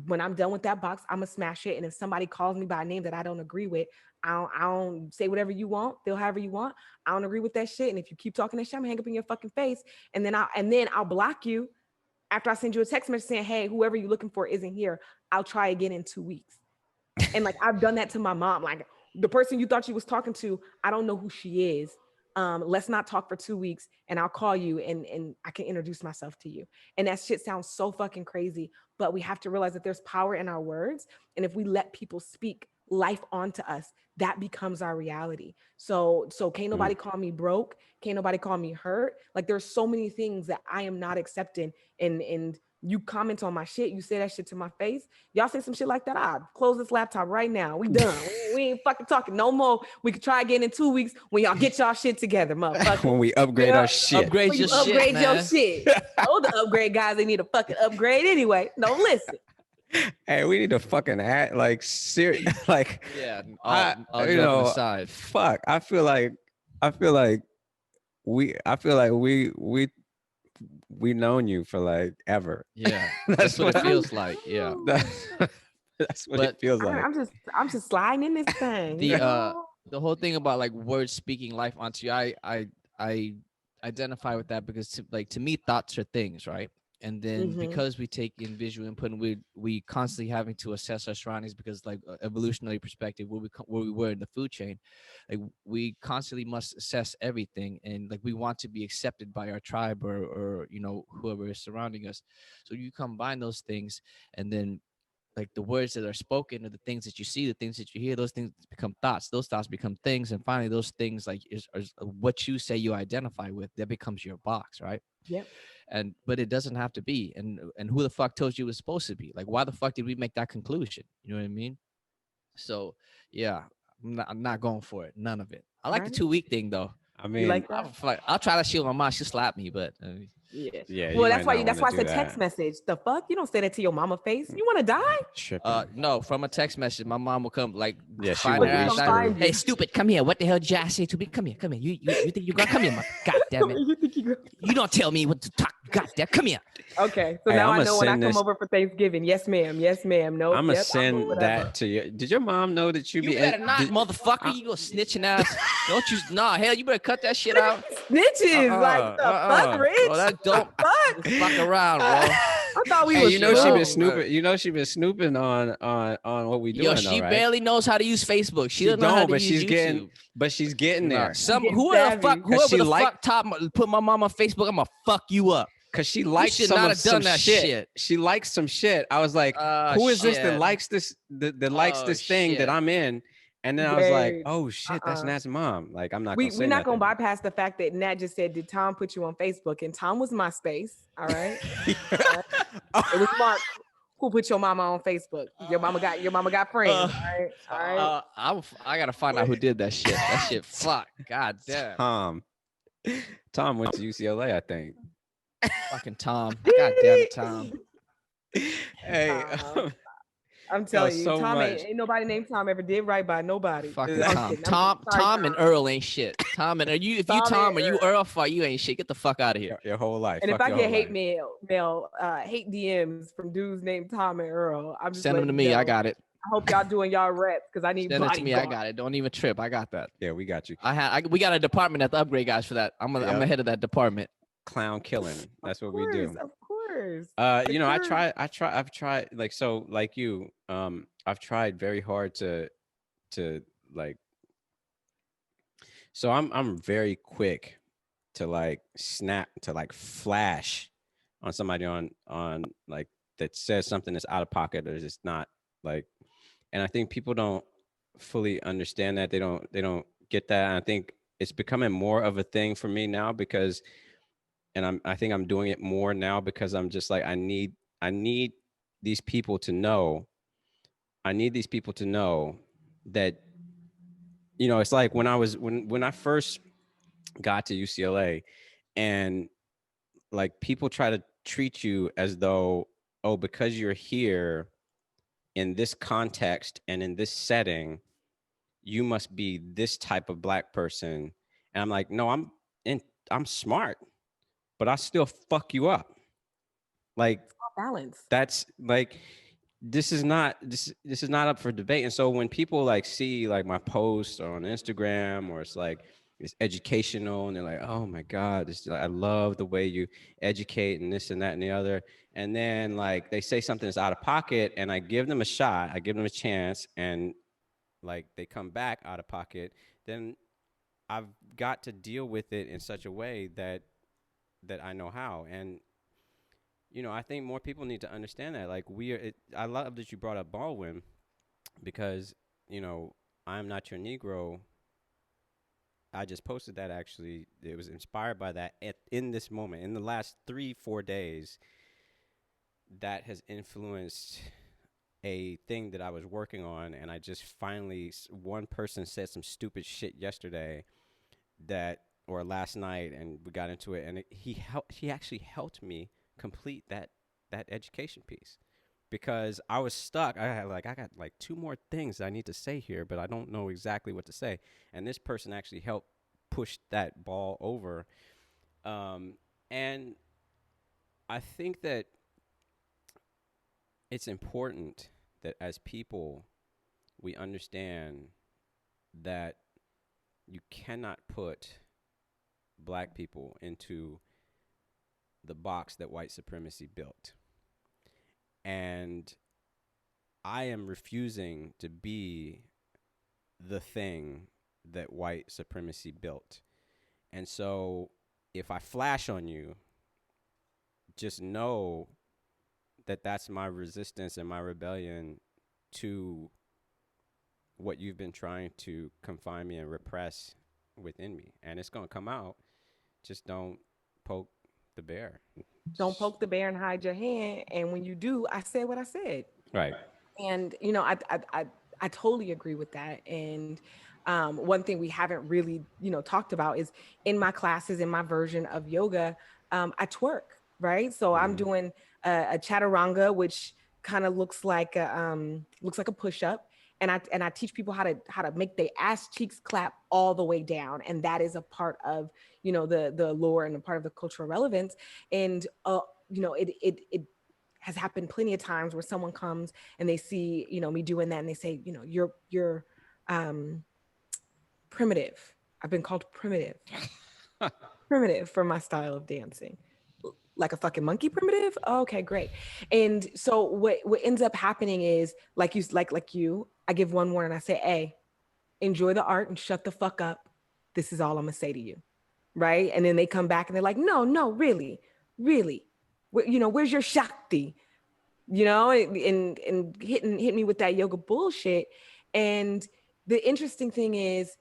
When I'm done with that box, I'm gonna smash it. And if somebody calls me by a name that I don't agree with, I don't say whatever you want, feel however you want. I don't agree with that shit. And if you keep talking that shit, I'm gonna hang up in your fucking face. And then I'll block you after I send you a text message saying, hey, whoever you're looking for isn't here. I'll try again in 2 weeks. And like I've done that to my mom. Like the person you thought you was talking to, I don't know who she is. Let's not talk for 2 weeks and I'll call you and I can introduce myself to you. And that shit sounds so fucking crazy, but we have to realize that there's power in our words. And if we let people speak life onto us, that becomes our reality. So can't nobody call me broke. Can't nobody call me hurt. Like there's so many things that I am not accepting. And you comment on my shit, you say that shit to my face. Y'all say some shit like that, I'll close this laptop right now. We done. we ain't fucking talking no more. We could try again in 2 weeks when y'all get y'all shit together, motherfucker. When we upgrade our shit. Upgrade your shit, upgrade man. your shit. All the upgrade guys, they need a fucking upgrade anyway. No, listen. Hey, we need to fucking act like serious. Like, Yeah, I, all you joking know, aside. fuck. I feel like we known you for like ever. Yeah, That's that's what it what feels like. Yeah. That's what But it feels like. I'm just sliding in this thing. The whole thing about like words speaking life onto you, I identify with that because to me thoughts are things, right? And then because we take in visual input and we constantly having to assess our surroundings because like evolutionary perspective where we were in the food chain, like we constantly must assess everything and like we want to be accepted by our tribe or you know whoever is surrounding us. So you combine those things and then like the words that are spoken or the things that you see, the things that you hear, those things become thoughts, those thoughts become things, and finally those things like is what you say you identify with, that becomes your box, right? Yep. And but it doesn't have to be. And who the fuck told you it was supposed to be? Like why the fuck did we make that conclusion? You know what I mean? So yeah, I'm not going for it. None of it. I like the Right. 2 week thing though. I You mean, like that? I'll try that shit with my mom. She'll slap me, but Yeah. yeah, Well, you that's might why not that's want why I to do said text that. message. The fuck? You don't say that to your mama face. You want to die? Tripping. no, from a text message, my mom will come like Yeah, she find will her ass reach out. through. Hey, stupid, come here. What the hell did you ask say to me? Come here, come here. You think you're gonna come here, God damn it. You think you You don't tell me what to talk. God damn, come here. Okay, so Hey, now I I'ma know when I send come this- over for Thanksgiving. Yes, ma'am. Yes, ma'am. Nope. I'm gonna Yep, send whatever. that to you. Did your mom know that you You be? better not, motherfucker. You go snitching ass. Don't you? Nah, hell, you better cut that shit out. Snitches, like the fuck, Rich? Bro, that don't Fuck. fuck around, bro. I thought we Hey, was you know she been cool. snooping. You know she been snooping on what we Yo, doing. she though, right? barely knows how to use Facebook. She She doesn't know how don't, to but use she's YouTube. getting Nah, there. Getting whoever the savvy. fuck top put my mom on Facebook, I'm gonna fuck you up. Cause she likes should some not of have done some that shit. shit. She likes some shit. I was like, who is this that shit. likes this that likes Oh, this thing that shit. I'm in? And then I was like, Wait. oh shit, that's Nat's mom. Like I'm not gonna say We're not gonna nothing. bypass the fact that Nat just said, "Did Tom put you on Facebook?" And Tom was MySpace. All right. It was Mark who put your mama on Facebook. Your mama got friends. All right. All right. I gotta find out who did that shit. That shit, fuck, god damn, Tom went to UCLA, I think. fucking Tom. God damn it, Tom. Hey, I'm telling you, so Tom much. ain't nobody named Tom ever did right by nobody. Fucking I'm Tom. kidding. Tom, Sorry, Tom, and Earl ain't shit. Tom and if you Tom Tom or and you Earl, fuck you ain't shit. Get the fuck out of here. Your whole life. And if Fuck I your get whole hate life. hate DMs from dudes named Tom and Earl, I'm just Send them to letting me. you know. I got it. I hope y'all doing y'all reps because I need Send it to me. I bodyguards. got it. Don't even trip. I got that. Yeah, we got you. We got a department at the upgrade guys for that. I'm the head of that department. Clown killing. That's what we do. Of course. You know, I've tried like so like you. I've tried very hard to like. So I'm very quick to like snap to like flash on somebody on like that says something that's out of pocket or just not like, and I think people don't fully understand that. They don't get that. And I think it's becoming more of a thing for me now because, and I think I'm doing it more now because I'm just like I need these people to know. I need these people to know that, you know, it's like when I first got to UCLA and like people try to treat you as though, oh, because you're here in this context and in this setting, you must be this type of Black person. And I'm like, no, I'm smart, but I still fuck you up. Like Balance. that's like, this is not up for debate. And so when people like see like my posts on Instagram, or it's like it's educational, and they're like, oh my god, I love the way you educate and this and that and the other, and then like they say something that's out of pocket, and I give them a shot, I give them a chance, and like they come back out of pocket, then I've got to deal with it in such a way that I know how. And I think more people need to understand that. Like I love that you brought up Baldwin, because I'm not your Negro. I just posted that, actually. It was inspired by that in this moment, in the last 3-4 days. That has influenced a thing that I was working on, and I just finally, one person said some stupid shit yesterday, or last night, and we got into it, and he actually helped me complete that education piece, because I was stuck. I got like two more things I need to say here, but I don't know exactly what to say. And this person actually helped push that ball over. And I think that it's important that as people, we understand that you cannot put black people into the box that white supremacy built. And I am refusing to be the thing that white supremacy built. And so if I flash on you, just know that that's my resistance and my rebellion to what you've been trying to confine me and repress within me. And it's going to come out. Just don't poke the bear. Don't poke the bear and hide your hand. And when you do, I said what I said. Right. And I totally agree with that. And one thing we haven't really talked about is in my classes, in my version of yoga, I twerk, right? So I'm doing a chaturanga, which kind of looks like a push up. And I teach people how to make their ass cheeks clap all the way down, and that is a part of the lore and a part of the cultural relevance. And it has happened plenty of times where someone comes and they see me doing that, and they say, you're primitive. I've been called primitive. Primitive for my style of dancing. Like a fucking monkey primitive? Oh, okay, great. And so what ends up happening is like you, I give one warning. I say, hey, enjoy the art and shut the fuck up. This is all I'm gonna say to you. Right? And then they come back and they're like, no, really. Where's your Shakti? And hit me with that yoga bullshit. And the interesting thing is,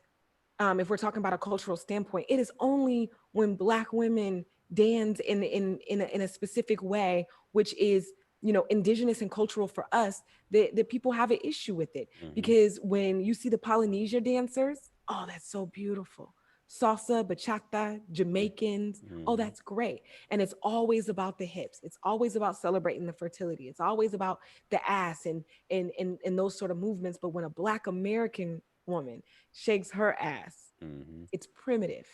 if we're talking about a cultural standpoint, it is only when Black women dance in a specific way, which is indigenous and cultural for us, that people have an issue with it. Because when you see the Polynesia dancers, oh, that's so beautiful. Salsa, bachata, Jamaicans, oh, that's great. And it's always about the hips. It's always about celebrating the fertility. It's always about the ass and those sort of movements. But when a Black American woman shakes her ass, it's primitive,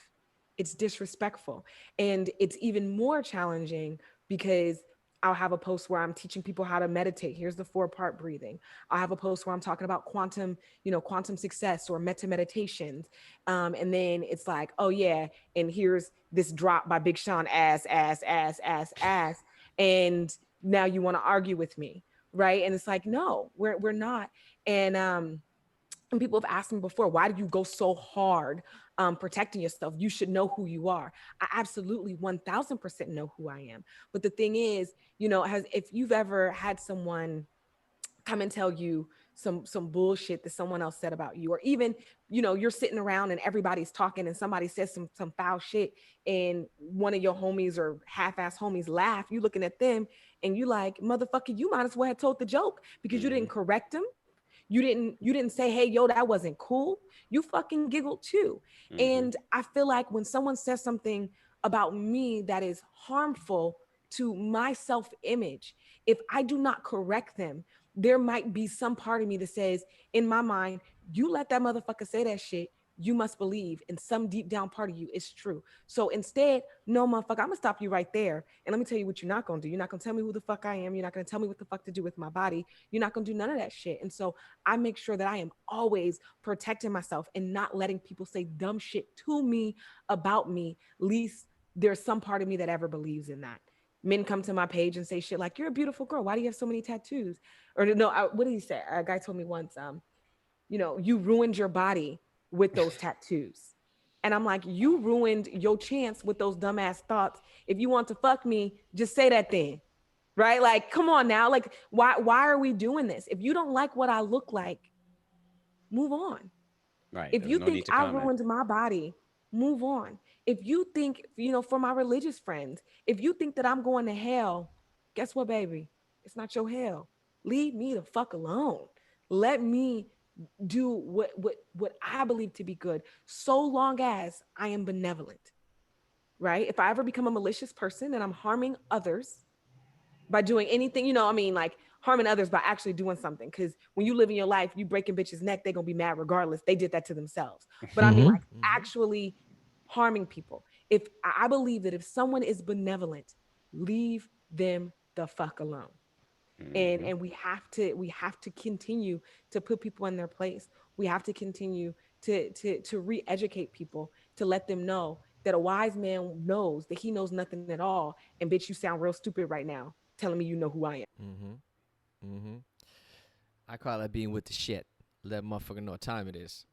it's disrespectful. And it's even more challenging because I'll have a post where I'm teaching people how to meditate. Here's the 4-part breathing. I'll have a post where I'm talking about quantum success or meta meditations. And then it's like, oh yeah, and here's this drop by Big Sean, ass. And now you want to argue with me, right? And it's like, no, we're not. And people have asked me before, why do you go so hard protecting yourself? You should know who you are. I absolutely 1000% know who I am. But the thing is, if you've ever had someone come and tell you some bullshit that someone else said about you, or even, you're sitting around and everybody's talking and somebody says some foul shit and one of your homies or half-ass homies laugh, you looking at them and you like, motherfucker, you might as well have told the joke because you didn't correct them. You didn't say, hey, yo, that wasn't cool. You fucking giggled too. And I feel like when someone says something about me that is harmful to my self-image, if I do not correct them, there might be some part of me that says, in my mind, you let that motherfucker say that shit, you must believe in some deep down part of you it's true. So instead, no, motherfucker, I'm gonna stop you right there. And let me tell you what you're not gonna do. You're not gonna tell me who the fuck I am. You're not gonna tell me what the fuck to do with my body. You're not gonna do none of that shit. And so I make sure that I am always protecting myself and not letting people say dumb shit to me about me, least there's some part of me that ever believes in that. Men come to my page and say shit like, "You're a beautiful girl. Why do you have so many tattoos?" Or no, what did he say? A guy told me once, you ruined your body with those tattoos. And I'm like, you ruined your chance with those dumbass thoughts. If you want to fuck me, just say that then. Right? Like, come on now. Like, why are we doing this? If you don't like what I look like, move on. Right. If There's you no think need to I comment. ruined my body, move on. If you think, for my religious friends, if you think that I'm going to hell, guess what, baby? It's not your hell. Leave me the fuck alone. Let me do what I believe to be good, so long as I am benevolent. Right? If I ever become a malicious person and I'm harming others by doing anything, like harming others by actually doing something. Because when you live in your life, you breaking bitches' neck, they're gonna be mad regardless. They did that to themselves. But I mean, like actually harming people. If I believe that if someone is benevolent, leave them the fuck alone. And we have to continue to put people in their place. We have to continue to re-educate people, to let them know that a wise man knows that he knows nothing at all. And bitch, you sound real stupid right now telling me you know who I am. I call that being with the shit. Let motherfucker know what time it is.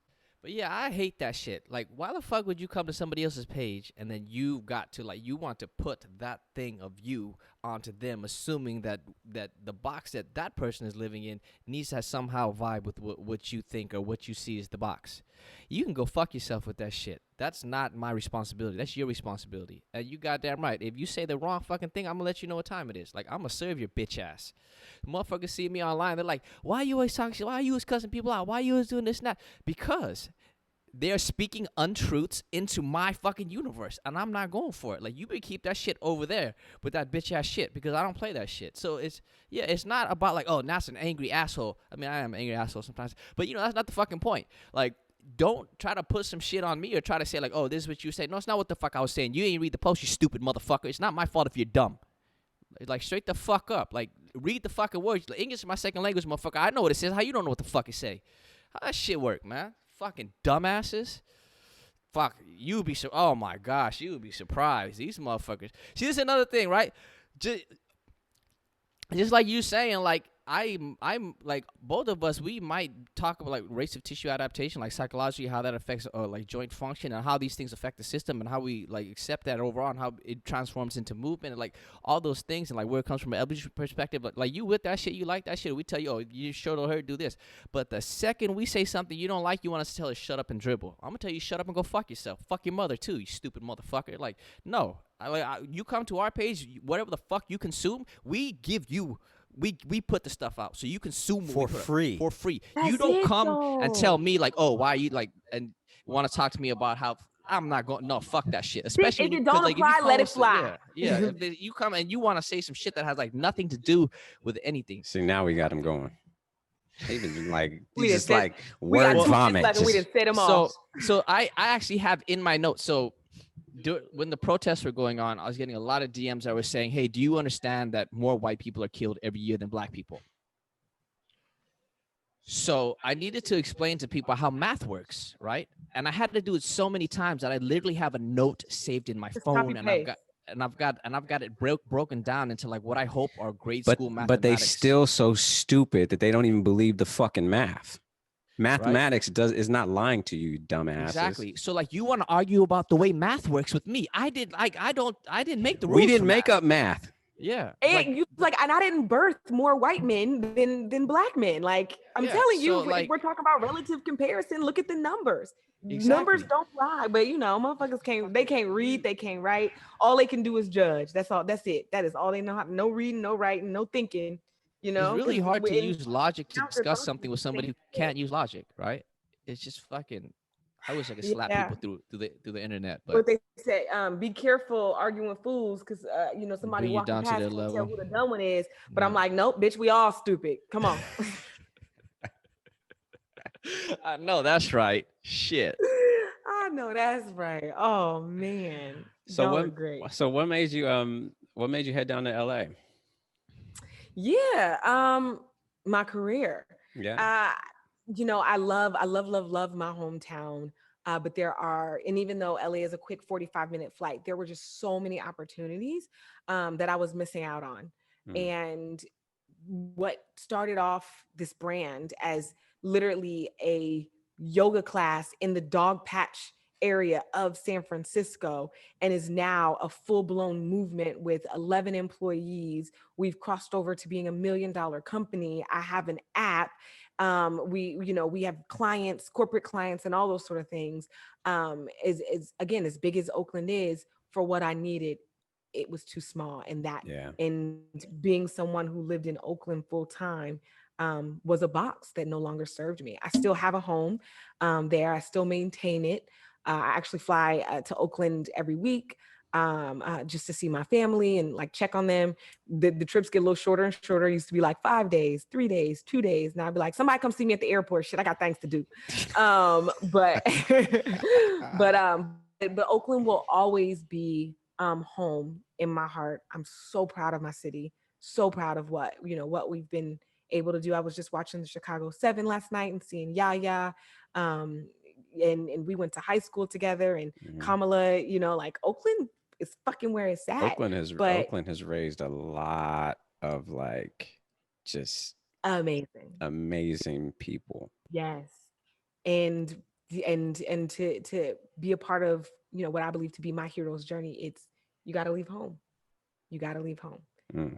But yeah, I hate that shit. Like, why the fuck would you come to somebody else's page and then you got to, like, you want to put that thing of you onto them, assuming that the box that person is living in needs to somehow vibe with what you think or what you see as the box. You can go fuck yourself with that shit. That's not my responsibility. That's your responsibility. And you goddamn right. If you say the wrong fucking thing, I'm gonna let you know what time it is. Like, I'm gonna serve your bitch ass. Motherfuckers see me online. They're like, why are you always talking shit? Why are you always cussing people out? Why are you always doing this and that? Because they're speaking untruths into my fucking universe, and I'm not going for it. Like, you better keep that shit over there with that bitch ass shit, because I don't play that shit. So it's not about like, oh, that's an angry asshole. I mean, I am an angry asshole sometimes, but that's not the fucking point. Like, don't try to put some shit on me or try to say like, oh, this is what you say. No, it's not what the fuck I was saying. You ain't read the post, you stupid motherfucker. It's not my fault if you're dumb. Like, straight the fuck up. Like, read the fucking words. English is my second language, motherfucker. I know what it says. How you don't know what the fuck it say? How that shit work, man? Fucking dumbasses. Fuck, you be oh my gosh, you would be surprised. These motherfuckers. See, this is another thing, right? Just like you saying, like, I'm like, both of us, we might talk about like race of tissue adaptation, like psychologically, how that affects like joint function and how these things affect the system and how we like accept that overall and how it transforms into movement and like all those things and like where it comes from an evolutionary perspective. But like, you with that shit, you like that shit. We tell you, oh, you should her do this. But the second we say something you don't like, you want us to tell us shut up and dribble. I'm gonna tell you shut up and go fuck yourself. Fuck your mother too, you stupid motherfucker. Like, no, you come to our page, whatever the fuck you consume, we give you. We put the stuff out so you consume for free. For free. That's you don't it, come though. and tell me like, oh, why you like and want to talk to me about how I'm not going. No, fuck that shit. Especially if when it don't apply, let it fly. Yeah. If you come and you want to say some shit that has like nothing to do with anything. See, now we got him going. Even like We just done like said- we got word 2 minutes vomit. left and we Just- done set him off. So I actually have in my notes. So when the protests were going on, I was getting a lot of DMs that were saying, hey, do you understand that more white people are killed every year than black people? So I needed to explain to people how math works, right? And I had to do it so many times that I literally have a note saved in my Just phone, copy-paste. and I've got it broken down into like what I hope are grade but school mathematics. but they still so stupid that they don't even believe the fucking math. Mathematics is not lying to you, dumbasses. Exactly. So like, you want to argue about the way math works with me? I didn't make the rules. We didn't for make math. up math. Yeah. And and I didn't birth more white men than black men. Like, I'm Yeah, telling you, so, if like- we're talking about relative comparison, look at the numbers. Exactly. Numbers don't lie, but motherfuckers can't read, they can't write. All they can do is judge. That's all. That's it. That is all they know how. No reading, no writing, no thinking. It's really 'cause hard to we're in- use logic to counter discuss those something with somebody who things. can't use logic, right? It's just fucking. I wish I could slap Yeah. people through the internet, But but they say, be careful arguing with fools, because somebody Bring you walking down to past their can't tell level. who the dumb one is. But I'm Yeah. like, nope, bitch, we all stupid. Come on. I know that's right. Shit. I know that's right. Oh man, So y'all are what? great. So what made you head down to LA? Yeah, my career. Yeah. Uh, I love my hometown. But there are, and even though LA is a quick 45-minute flight, there were just so many opportunities that I was missing out on. Mm. And what started off this brand as literally a yoga class in the dog patch area of San Francisco and is now a full-blown movement with 11 employees. We've crossed over to being $1 million company. I have an app. We have clients, corporate clients, and all those sort of things. Is again, as big as Oakland is, for what I needed, it was too small. And that, Yeah. and being someone who lived in Oakland full time, was a box that no longer served me. I still have a home there. I still maintain it. I actually fly to Oakland every week, just to see my family and like check on them. The trips get a little shorter and shorter. It used to be like 5 days, 3 days, 2 days. Now I'd be like, somebody come see me at the airport. Shit, I got things to do. But but Oakland will always be home in my heart. I'm so proud of my city. So proud of what we've been able to do. I was just watching the Chicago 7 last night and seeing Yaya. And we went to high school together, and Mhm. Kamala, like Oakland is fucking where it's at. But Oakland has raised a lot of like just amazing people. Yes. And to be a part of, what I believe to be my hero's journey, it's you got to leave home. You got to leave home. Mm.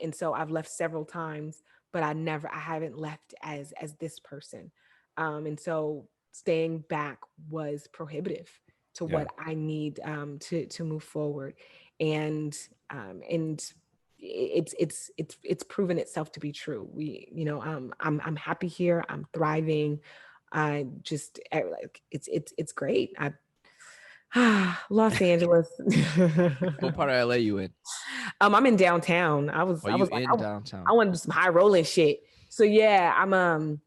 And so I've left several times, but I haven't left as this person. And so staying back was prohibitive to Yeah. what I need to move forward. And it's proven itself to be true. I'm happy here. I'm thriving. I just like it's great. Los Angeles. What part of LA you in? I'm in downtown. I was You like, in downtown? I want to do some high rolling shit. So yeah, I'm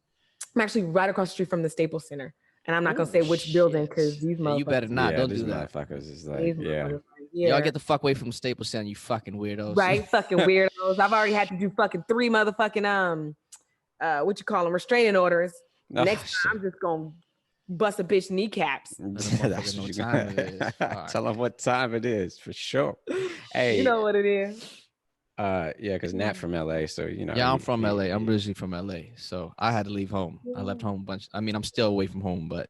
actually right across the street from the Staples Center. And I'm not gonna say which building because these Yeah, you better motherfuckers. not. Yeah, Don't these do that. motherfuckers is like, These yeah. motherfuckers, Y'all get the fuck away from Staples Center, you fucking weirdos. right, fucking weirdos. I've already had to do fucking 3 motherfucking what you call them, restraining orders. Oh, Next time shit. I'm just gonna bust a bitch kneecaps. That's know what what you time it is. Fuck. Tell them what time it is for sure. Hey, You know what it is. yeah, because Nat from LA, so Yeah, I'm from LA. I'm originally from LA, so I had to leave home. I left home a bunch. I mean, I'm still away from home, but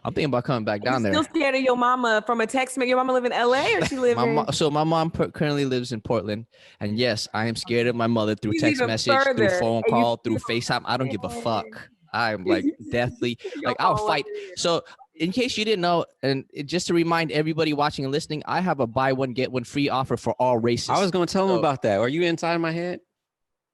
I'm thinking about coming back down You there. still scared of your mama from a text? Your mama live in LA or she live in? So my mom currently lives in Portland, and yes, I am scared of my mother through She's text even message, through further, phone and you call, through still- FaceTime. I don't give a fuck. I'm like deathly Your like I'll mama fight. was there. So in case you didn't know, and just to remind everybody watching and listening, I have a buy one get one free offer for all races. I was gonna tell them about that. Are you inside my head?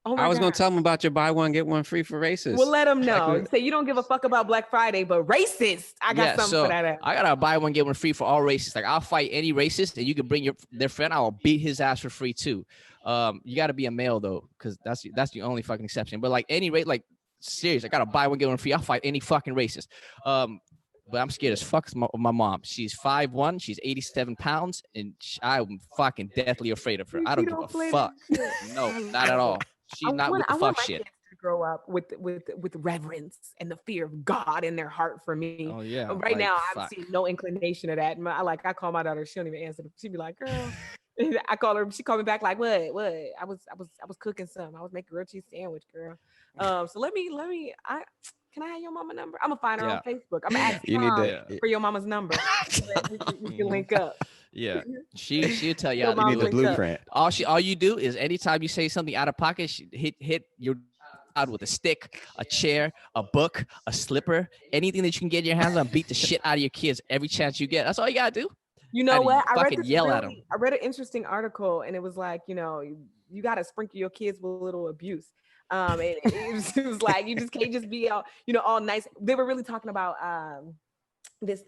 Oh my I was gonna God. tell them about your buy one get one free for races. Well, let them Like know. we- Say you don't give a fuck about Black Friday, but racist. I got something so for that. I gotta buy one get one free for all races. Like I'll fight any racist, and you can bring their friend. I'll beat his ass for free too. You got to be a male though, because that's the only fucking exception. But like any rate, like serious, I gotta buy one get one free. I'll fight any fucking racist. But I'm scared as fuck. My mom. She's 5'1". She's 87 pounds, and I'm fucking deathly afraid of her. I don't give a fuck. No, not at all. She's not with the fuck my shit. kids to grow up with reverence and the fear of God in their heart for me. Oh yeah. But right like, now, I'm fuck. seeing no inclination of that. I call my daughter. She don't even answer. She'd be like, "Girl." I call her. She called me back like, "What? What? I was cooking some. I was making grilled cheese sandwich, girl." So let me. Can I have your mama number? I'm gonna find her on Facebook. I'm gonna ask You need Tom for your mama's number. So that we can link up. Yeah, she'll tell you. Your How to you do need the it. blueprint. All you do is anytime you say something out of pocket, hit your out with a stick, a chair, a book, a slipper, anything that you can get your hands on. Beat the shit out of your kids every chance you get. That's all you gotta do. You know what? I read I read an interesting article, and it was like, you got to sprinkle your kids with a little abuse. It was like you just can't just be all nice. They were really talking about this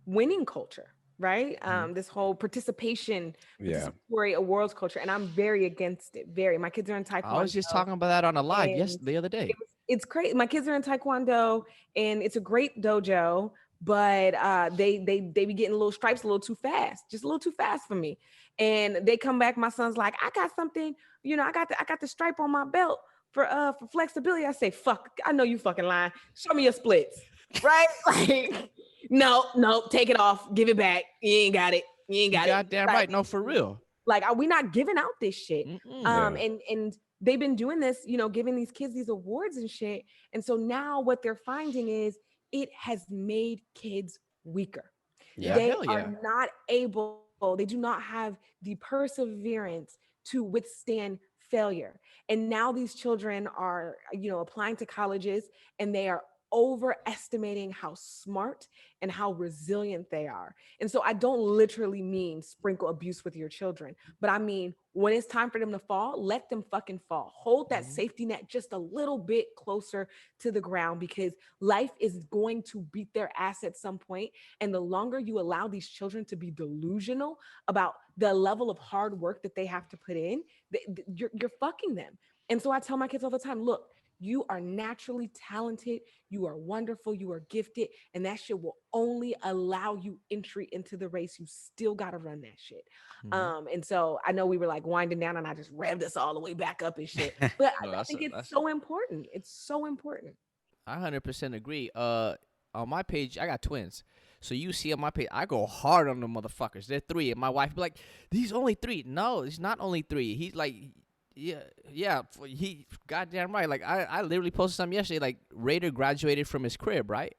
winning culture, right? This whole participation, participatory awards culture, and I'm very against it. My kids are in Taekwondo. I was just talking about that on a live the other day. it's crazy. My kids are in Taekwondo, and it's a great dojo, but they be getting little stripes a little too fast, just a little too fast for me. And they come back. My son's like, I got something, I got the stripe on my belt for flexibility. I say, fuck, I know you fucking lying. Show me your splits, right? Like, no, take it off, give it back. You ain't got it. You ain't got it. Goddamn right. No, for real. Like, are we not giving out this shit? Yeah. And they've been doing this, giving these kids these awards and shit. And so now what they're finding is it has made kids weaker. Yeah. They Hell yeah. are not able, they do not have the perseverance to withstand failure. And now these children are, applying to colleges, and they are overestimating how smart and how resilient they are. And so I don't literally mean sprinkle abuse with your children, but I mean, when it's time for them to fall, let them fucking fall. Hold that safety net just a little bit closer to the ground, because life is going to beat their ass at some point. And the longer you allow these children to be delusional about the level of hard work that they have to put in, you're fucking them. And so I tell my kids all the time, look, you are naturally talented. You are wonderful. You are gifted. And that shit will only allow you entry into the race. You still got to run that shit. And so I know we were like winding down, and I just revved us all the way back up and shit. But No, I think it's so important. It's so important. I 100% agree. On my page, I got twins. So you see on my page, I go hard on the motherfuckers. They're 3. And my wife be like, these only 3. No, it's not only 3. He's like, yeah, he goddamn right. Like I literally posted something yesterday. Like Raider graduated from his crib, right?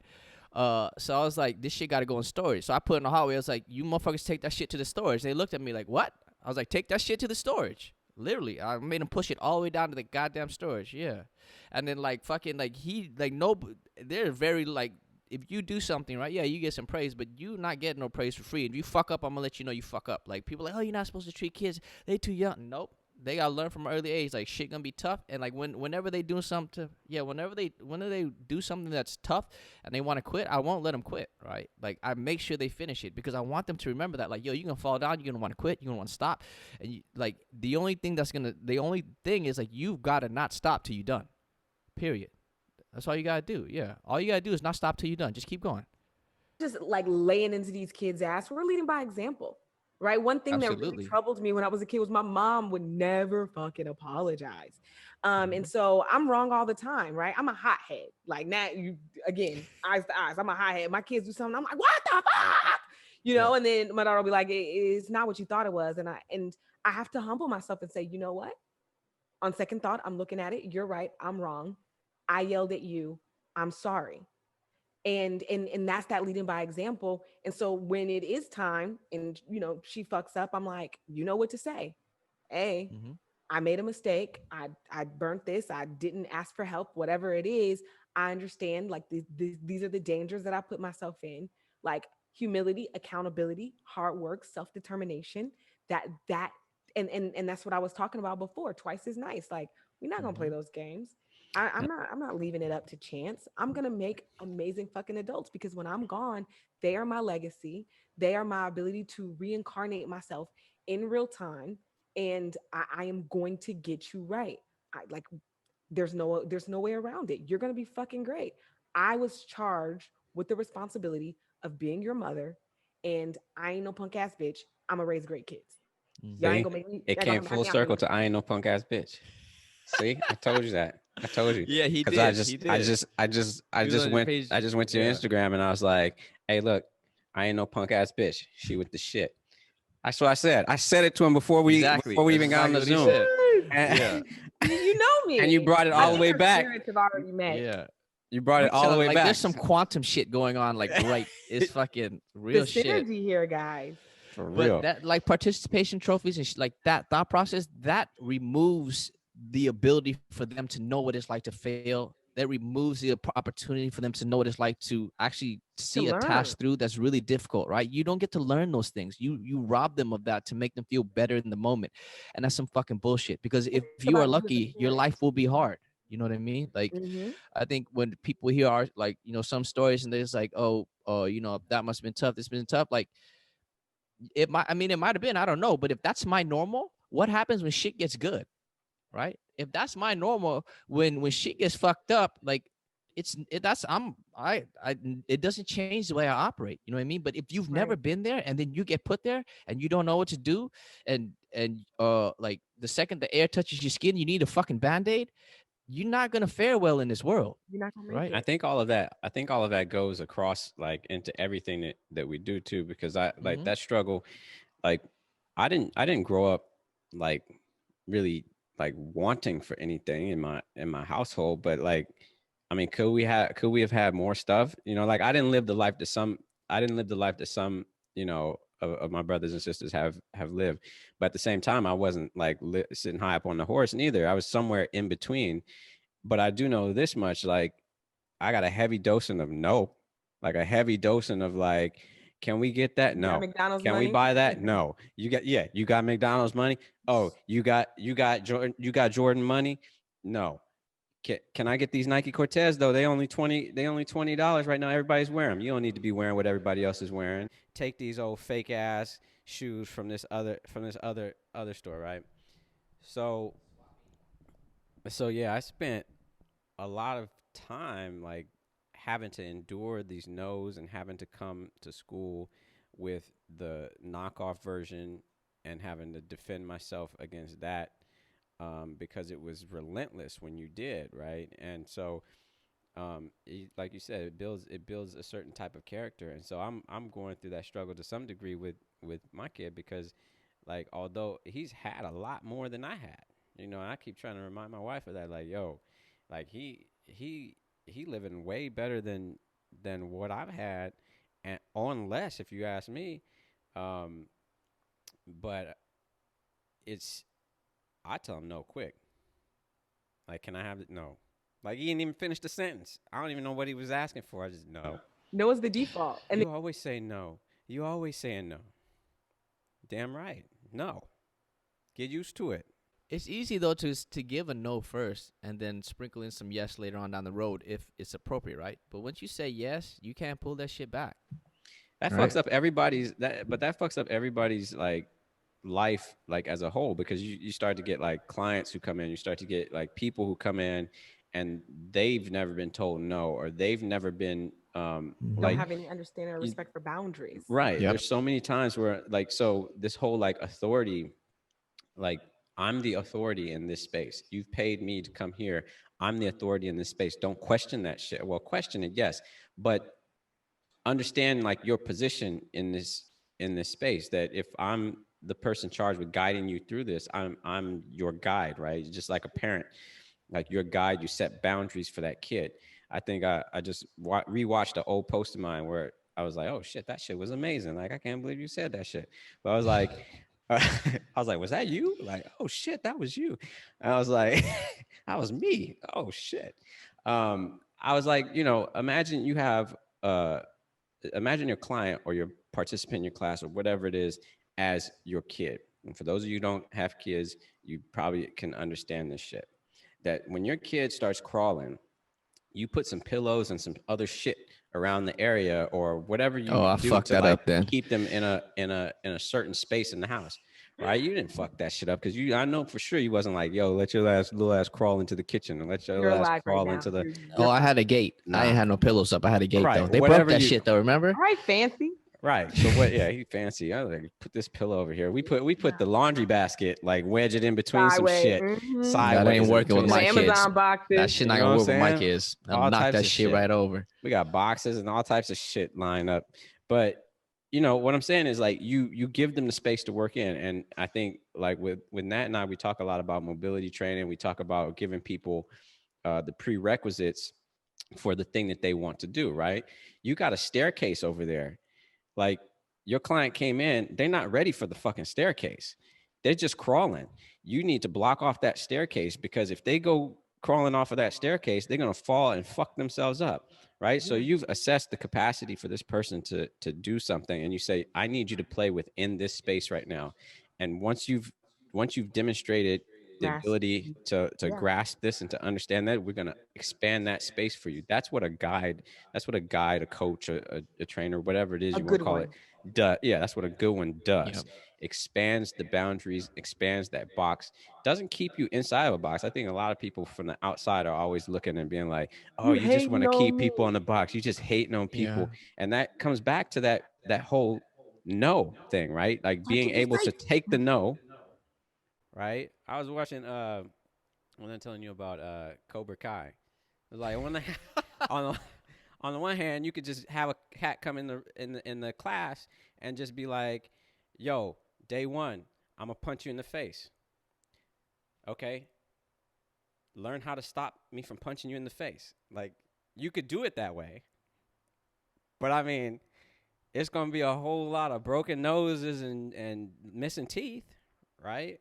So I was like, this shit got to go in storage. So I put it in the hallway. I was like, you motherfuckers take that shit to the storage. They looked at me like, what? I was like, take that shit to the storage. Literally, I made him push it all the way down to the goddamn storage. Yeah, and then like fucking like he like no, they're very like. If you do something right, yeah, you get some praise, but you not getting no praise for free. If you fuck up, I'm gonna let you know you fuck up. Like people like, oh, you're not supposed to treat kids. They too young. Nope. They gotta learn from an early age. Like shit gonna be tough, and like whenever they do something, whenever they do something that's tough and they want to quit, I won't let them quit. Right? Like I make sure they finish it, because I want them to remember that. Like, yo, you're gonna fall down, you're gonna want to quit, you're gonna want to stop, and the only thing is like you've gotta not stop till you're done. Period. That's all you gotta do. Yeah, all you gotta do is not stop till you're done. Just keep going. Just like laying into these kids' ass. We're leading by example. Right. One thing that really troubled me when I was a kid was my mom would never fucking apologize. And so I'm wrong all the time. Right. I'm a hothead. Like now eyes to eyes. I'm a hothead. My kids do something. I'm like, what the fuck? And then my daughter will be like, it's not what you thought it was. And I have to humble myself and say, you know what? On second thought, I'm looking at it. You're right. I'm wrong. I yelled at you. I'm sorry. And that's that leading by example. And so when it is time and, she fucks up, I'm like, you know what to say. Hey, I made a mistake. I burnt this. I didn't ask for help, whatever it is. I understand, like these are the dangers that I put myself in, like humility, accountability, hard work, self-determination, and that's what I was talking about before. Twice is nice. Like, we're not going to play those games. I'm not leaving it up to chance. I'm going to make amazing fucking adults, because when I'm gone, they are my legacy. They are my ability to reincarnate myself in real time. And I am going to get you right. There's no way around it. You're going to be fucking great. I was charged with the responsibility of being your mother, and I ain't no punk ass bitch. I'm gonna raise great kids. Y'all ain't gonna make me. It came full circle to I ain't no punk ass bitch. See, I told you that. I told you. Yeah, he did. I just went to your Instagram, and I was like, hey, look, I ain't no punk ass bitch. She with the shit. That's what I said. I said it to him before we even got on the Zoom. And, you know me. And you brought it all the way back. Have already met. Yeah. You brought it all the way back. There's some quantum shit going on. Like, right. It's fucking real the shit. Synergy here, guys. For real. But that, like, participation trophies and like that thought process, that removes the ability for them to know what it's like to fail. That removes the opportunity for them to know what it's like to actually see a task through that's really difficult, right? You don't get to learn those things. You rob them of that to make them feel better in the moment. And that's some fucking bullshit, because if you are lucky, your life will be hard. You know what I mean? Like, I think when people hear our, like, you know, some stories and there's like, oh, you know, that must have been tough. This has been tough. Like, it might have been, I don't know. But if that's my normal, what happens when shit gets good? right? If that's my normal, when shit gets fucked up, like that's it doesn't change the way I operate. You know what I mean? But if you've never Right. been there and then you get put there and you don't know what to do, and like the second the air touches your skin, you need a fucking band-aid, you're not gonna fare well in this world, You're not gonna make right? I it. think all of that. I think all of that goes across like into everything that we do too. Because I like Mm-hmm. that struggle. Like I didn't grow up like really like wanting for anything in my household. But like, I mean, could we have had more stuff? You know, like I didn't live the life that some of my brothers and sisters have lived. But at the same time, I wasn't like sitting high up on the horse neither. I was somewhere in between. But I do know this much, like I got a heavy dosing of no, like a heavy dosing of like, can we get that? You got No. McDonald's Can we money. buy that? No. You got McDonald's money. Oh, you got Jordan money. No. Can I get these Nike Cortez though? They only $20 right now. Everybody's wearing them. You don't need to be wearing what everybody else is wearing. Take these old fake ass shoes from this other store, right? So yeah, I spent a lot of time like having to endure these no's and having to come to school with the knockoff version and having to defend myself against that, because it was relentless when you did, right? And so like you said, it builds a certain type of character. And so I'm going through that struggle to some degree with my kid, because like although he's had a lot more than I had, and I keep trying to remind my wife of that, like, yo, like he living way better than what I've had, and on less, if you ask me. um but it's I tell him no quick. Like, can I have it? No. Like, he didn't even finish the sentence. I don't even know what he was asking for. I just no. No is the default. And You always say no. You always saying no. Damn right. No. Get used to it. It's easy though to give a no first and then sprinkle in some yes later on down the road if it's appropriate, right? But once you say yes, you can't pull that shit back. That Right. fucks up everybody's that fucks up everybody's like life, like as a whole, because you start to get like clients who come in, you start to get like people who come in and they've never been told no, or they've never been don't like have any understanding or you, respect for boundaries. right. Yep. There's so many times where like, so this whole like authority, like, I'm the authority in this space. You've paid me to come here. I'm the authority in this space. Don't question that shit. Well, question it, yes, but understand like your position in this space, that if I'm the person charged with guiding you through this, I'm your guide, right? Just like a parent, like your guide, you set boundaries for that kid. I think I just rewatched an old post of mine where I was like, oh shit, that shit was amazing. Like, I can't believe you said that shit. But I was like, I was like, was that you? Like, oh shit, that was you. And I was like, that was me. Oh shit. I was like, imagine you have imagine your client or your participant in your class or whatever it is as your kid. And for those of you who don't have kids, you probably can understand this shit. That when your kid starts crawling, you put some pillows and some other shit around the area or whatever Oh, you I do fucked to that like up then. keep them in a certain space in the house. Right? You didn't fuck that shit up, because I know for sure you wasn't like, yo, let your little ass crawl into the kitchen and let your You're little ass alive right crawl now. into the Oh, You're I fine. had a gate. I nah. ain't had no pillows up. I had a gate Right. though. They broke Whatever that you shit though. Remember? All right, fancy. Right. So what? Yeah, he fancy. I was like, put this pillow over here. We put the laundry basket, like wedge it in between some Sideways. shit, That ain't sideways in working with between The my some shit. kids. Amazon That boxes. shit You not know gonna what I'm work with my saying? kids. I'll All knock types that of shit shit. right over. We got boxes and all types of shit lined up. But what I'm saying is like you give them the space to work in. And I think like with Nat and I, we talk a lot about mobility training. We talk about giving people the prerequisites for the thing that they want to do. Right? You got a staircase over there. Like, your client came in, they're not ready for the fucking staircase. They're just crawling. You need to block off that staircase, because if they go crawling off of that staircase, they're gonna fall and fuck themselves up. Right. So you've assessed the capacity for this person to do something, and you say, I need you to play within this space right now. And once you've demonstrated the Grasp. ability to Yeah. grasp this and to understand that, we're going to expand that space for you. That's what a guide, a coach, a trainer, whatever it is A you want good to call one. it, does. Yeah, that's what a good one does. Yep. Expands the boundaries, expands that box, doesn't keep you inside of a box. I think a lot of people from the outside are always looking and being like, oh, You you just want hating to on keep me. people in the box. You just hating on people. Yeah. And that comes back to that whole no thing, right? Like Why being can't you able say? to take the no, right? I was watching when I'm telling you about Cobra Kai. It's like on the on the on the one hand, you could just have a cat come in the class and just be like, "Yo, day one, I'm gonna punch you in the face." Okay, learn how to stop me from punching you in the face. Like you could do it that way, but I mean, it's gonna be a whole lot of broken noses and missing teeth, right?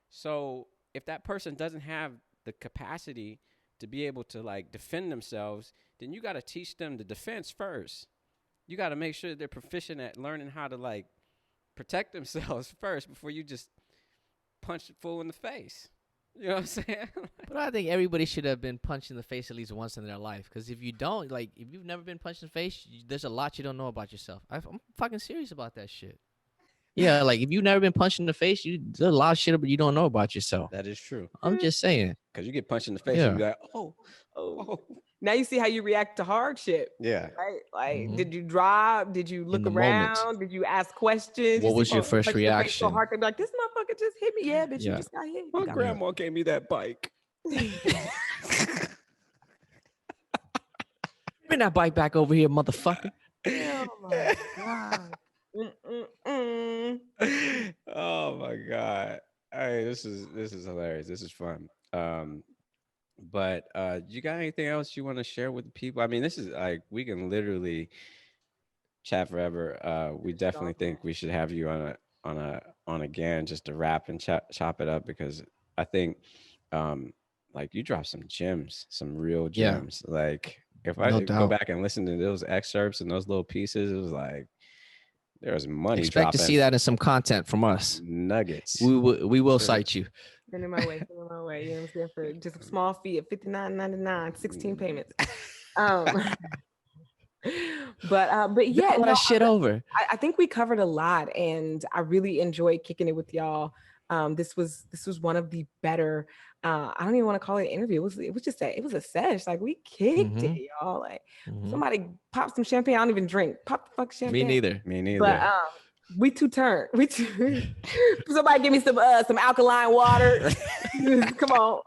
So if that person doesn't have the capacity to be able to like defend themselves, then you got to teach them the defense first. You got to make sure they're proficient at learning how to like protect themselves first before you just punch the fool in the face. You know what I'm saying? But I think everybody should have been punched in the face at least once in their life. Because if you don't, like, if you've never been punched in the face, there's a lot you don't know about yourself. I'm fucking serious about that shit. Yeah, like if you've never been punched in the face, there's a lot of shit you don't know about yourself. That is true. I'm just saying. Because you get punched in the face Yeah. and you're like, oh. Now you see how you react to hardship. Yeah. Right? Like, Mhm. did you drop? Did you look the moment. around? Did you ask questions? What You was see your folks first punch in the face reaction? So hard, they be like, this motherfucker just hit me. Yeah, bitch, you Yeah. just got hit. My You got grandma gave me that bike. Bring that bike back over here, motherfucker. hit. Oh my god. Mm-mm-mm. Oh my god. Hey, this is hilarious. This is fun. But you got anything else you want to share with the people? I mean, this is like we can literally chat forever. We definitely think we should have you on again just to wrap and chop it up, because I think like you dropped some gems, some real Yeah. gems. Like if I No go doubt. back and listen to those excerpts and those little pieces, it was like there was money Expect dropping. to see that in some content from us. Nuggets. We will cite you. Send it my way. Send it my way. You know what I'm saying? For just a small fee of $59.99, 16 payments. But yeah, All that shit over. I think we covered a lot, and I really enjoyed kicking it with y'all. This was one of the better. I don't even want to call it an interview. It was just it was a sesh. Like we kicked it, y'all. Like somebody pop some champagne. I don't even drink. Pop the fuck champagne. Me neither. Me neither. But we too turned. Somebody give me some alkaline water. come on.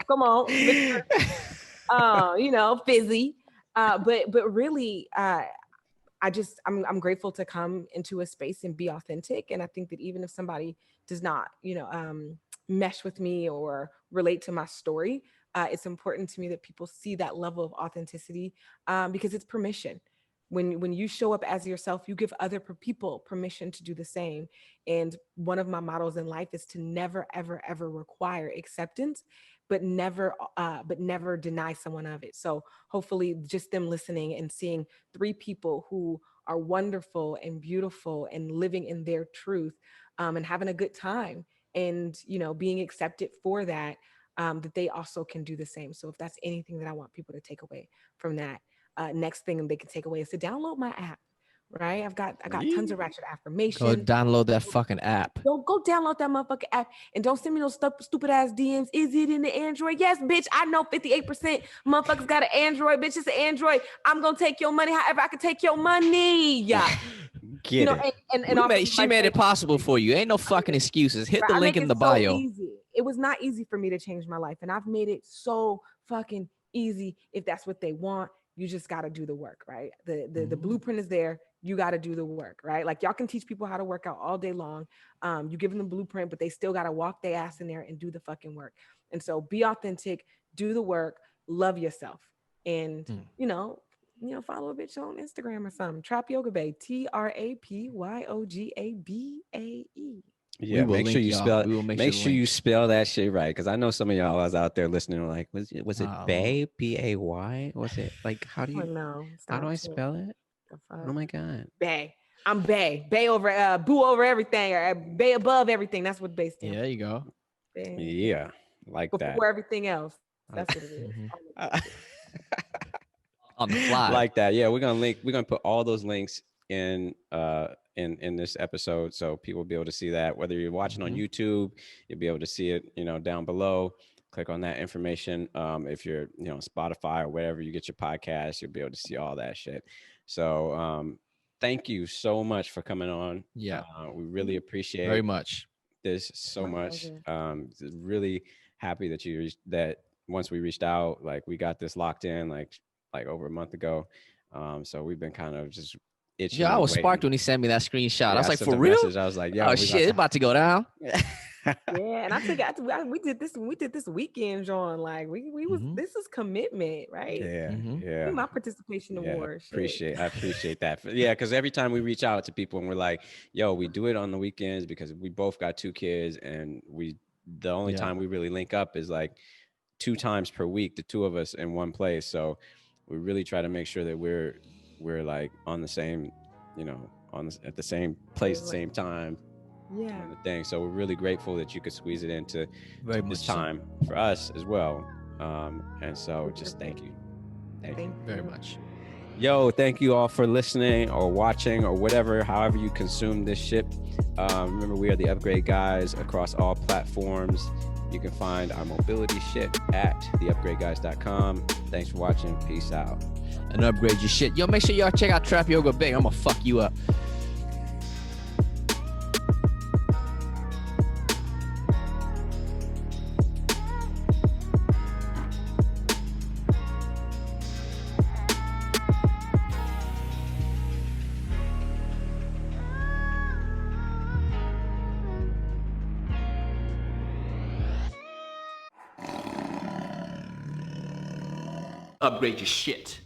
You know, fizzy. But really, I'm grateful to come into a space and be authentic. And I think that even if somebody does not, mesh with me or relate to my story, it's important to me that people see that level of authenticity, because it's permission. When you show up as yourself, you give other people permission to do the same. And one of my mottos in life is to never, ever, ever require acceptance, but never deny someone of it. So hopefully just them listening and seeing 3 people who are wonderful and beautiful and living in their truth, and having a good time, and being accepted for that, that they also can do the same. So if that's anything that I want people to take away from that, next thing they can take away is to download my app. Right? I got tons of ratchet Go affirmations. download that fucking app. Go download that motherfucking app, and don't send me those stupid ass DMs. Is it in the Android? Yes, bitch. I know 58% motherfuckers got an Android. Bitch, it's an Android. I'm gonna take your money however I can take your money. Yeah. Get it. And She made it possible for you. Ain't no fucking excuses. Hit the I link make in it the so bio. easy. It was not easy for me to change my life, and I've made it so fucking easy. If that's what they want, you just got to do the work, right? The blueprint is there. You got to do the work, right? Like y'all can teach people how to work out all day long. You give them the blueprint, but they still got to walk their ass in there and do the fucking work. And so be authentic, do the work, love yourself, and follow a bitch on Instagram or something. Trap Yoga Bae, TrapYogaBae. Yeah, will make sure link you y'all. spell. We will make Make sure sure the you link. spell that shit right, because I know some of y'all is out there listening. Are like, was it Oh. Bae? B-A-Y? Was it like how do Oh, you? no, How do I stop, spell it? the fuck? Oh my god. Bae. I'm Bae. Bae over boo over everything, or Bae above everything. That's what Bae stands Yeah, there you go. for. Bae. Yeah. Like that. before everything else. That's what it is. Mhm. On the fly. Like that. Yeah, we're gonna put all those links in this episode, so people will be able to see that. Whether you're watching on YouTube, you'll be able to see it, down below. Click on that information. If you're, Spotify or wherever you get your podcast, you'll be able to see all that shit. So thank you so much for coming on. Yeah. We really appreciate Very much. this so My much. pleasure. Really happy that once we reached out, like we got this locked in like over a month ago. So we've been kind of just itching. Yeah, I was waiting. sparked when he sent me that screenshot. I was like, sent for a real? message. I was like, yo, Oh shit, it's about to go down. Yeah, and we did this weekend, John. Like we was Mhm. this is commitment, right? Yeah, Mhm. yeah. My participation Yeah, award. I appreciate that. Yeah, because every time we reach out to people and we're like, yo, we do it on the weekends because we both got 2 kids, and the only Yeah. time we really link up is like 2 times per week, the 2 of us in one place. So we really try to make sure that we're like on the same, at the same place, the same time. Yeah. On the thing. So we're really grateful that you could squeeze it into Very this much so. time for us as well. And so just thank you. Thank you. Very much. Yo, thank you all for listening or watching or whatever, however you consume this shit. Remember, we are the Upgrade Guys across all platforms. You can find our mobility shit at theupgradeguys.com. Thanks for watching. Peace out. And upgrade your shit. Yo, make sure y'all check out Trap Yoga Bae. I'm gonna fuck you up. Upgrade your shit.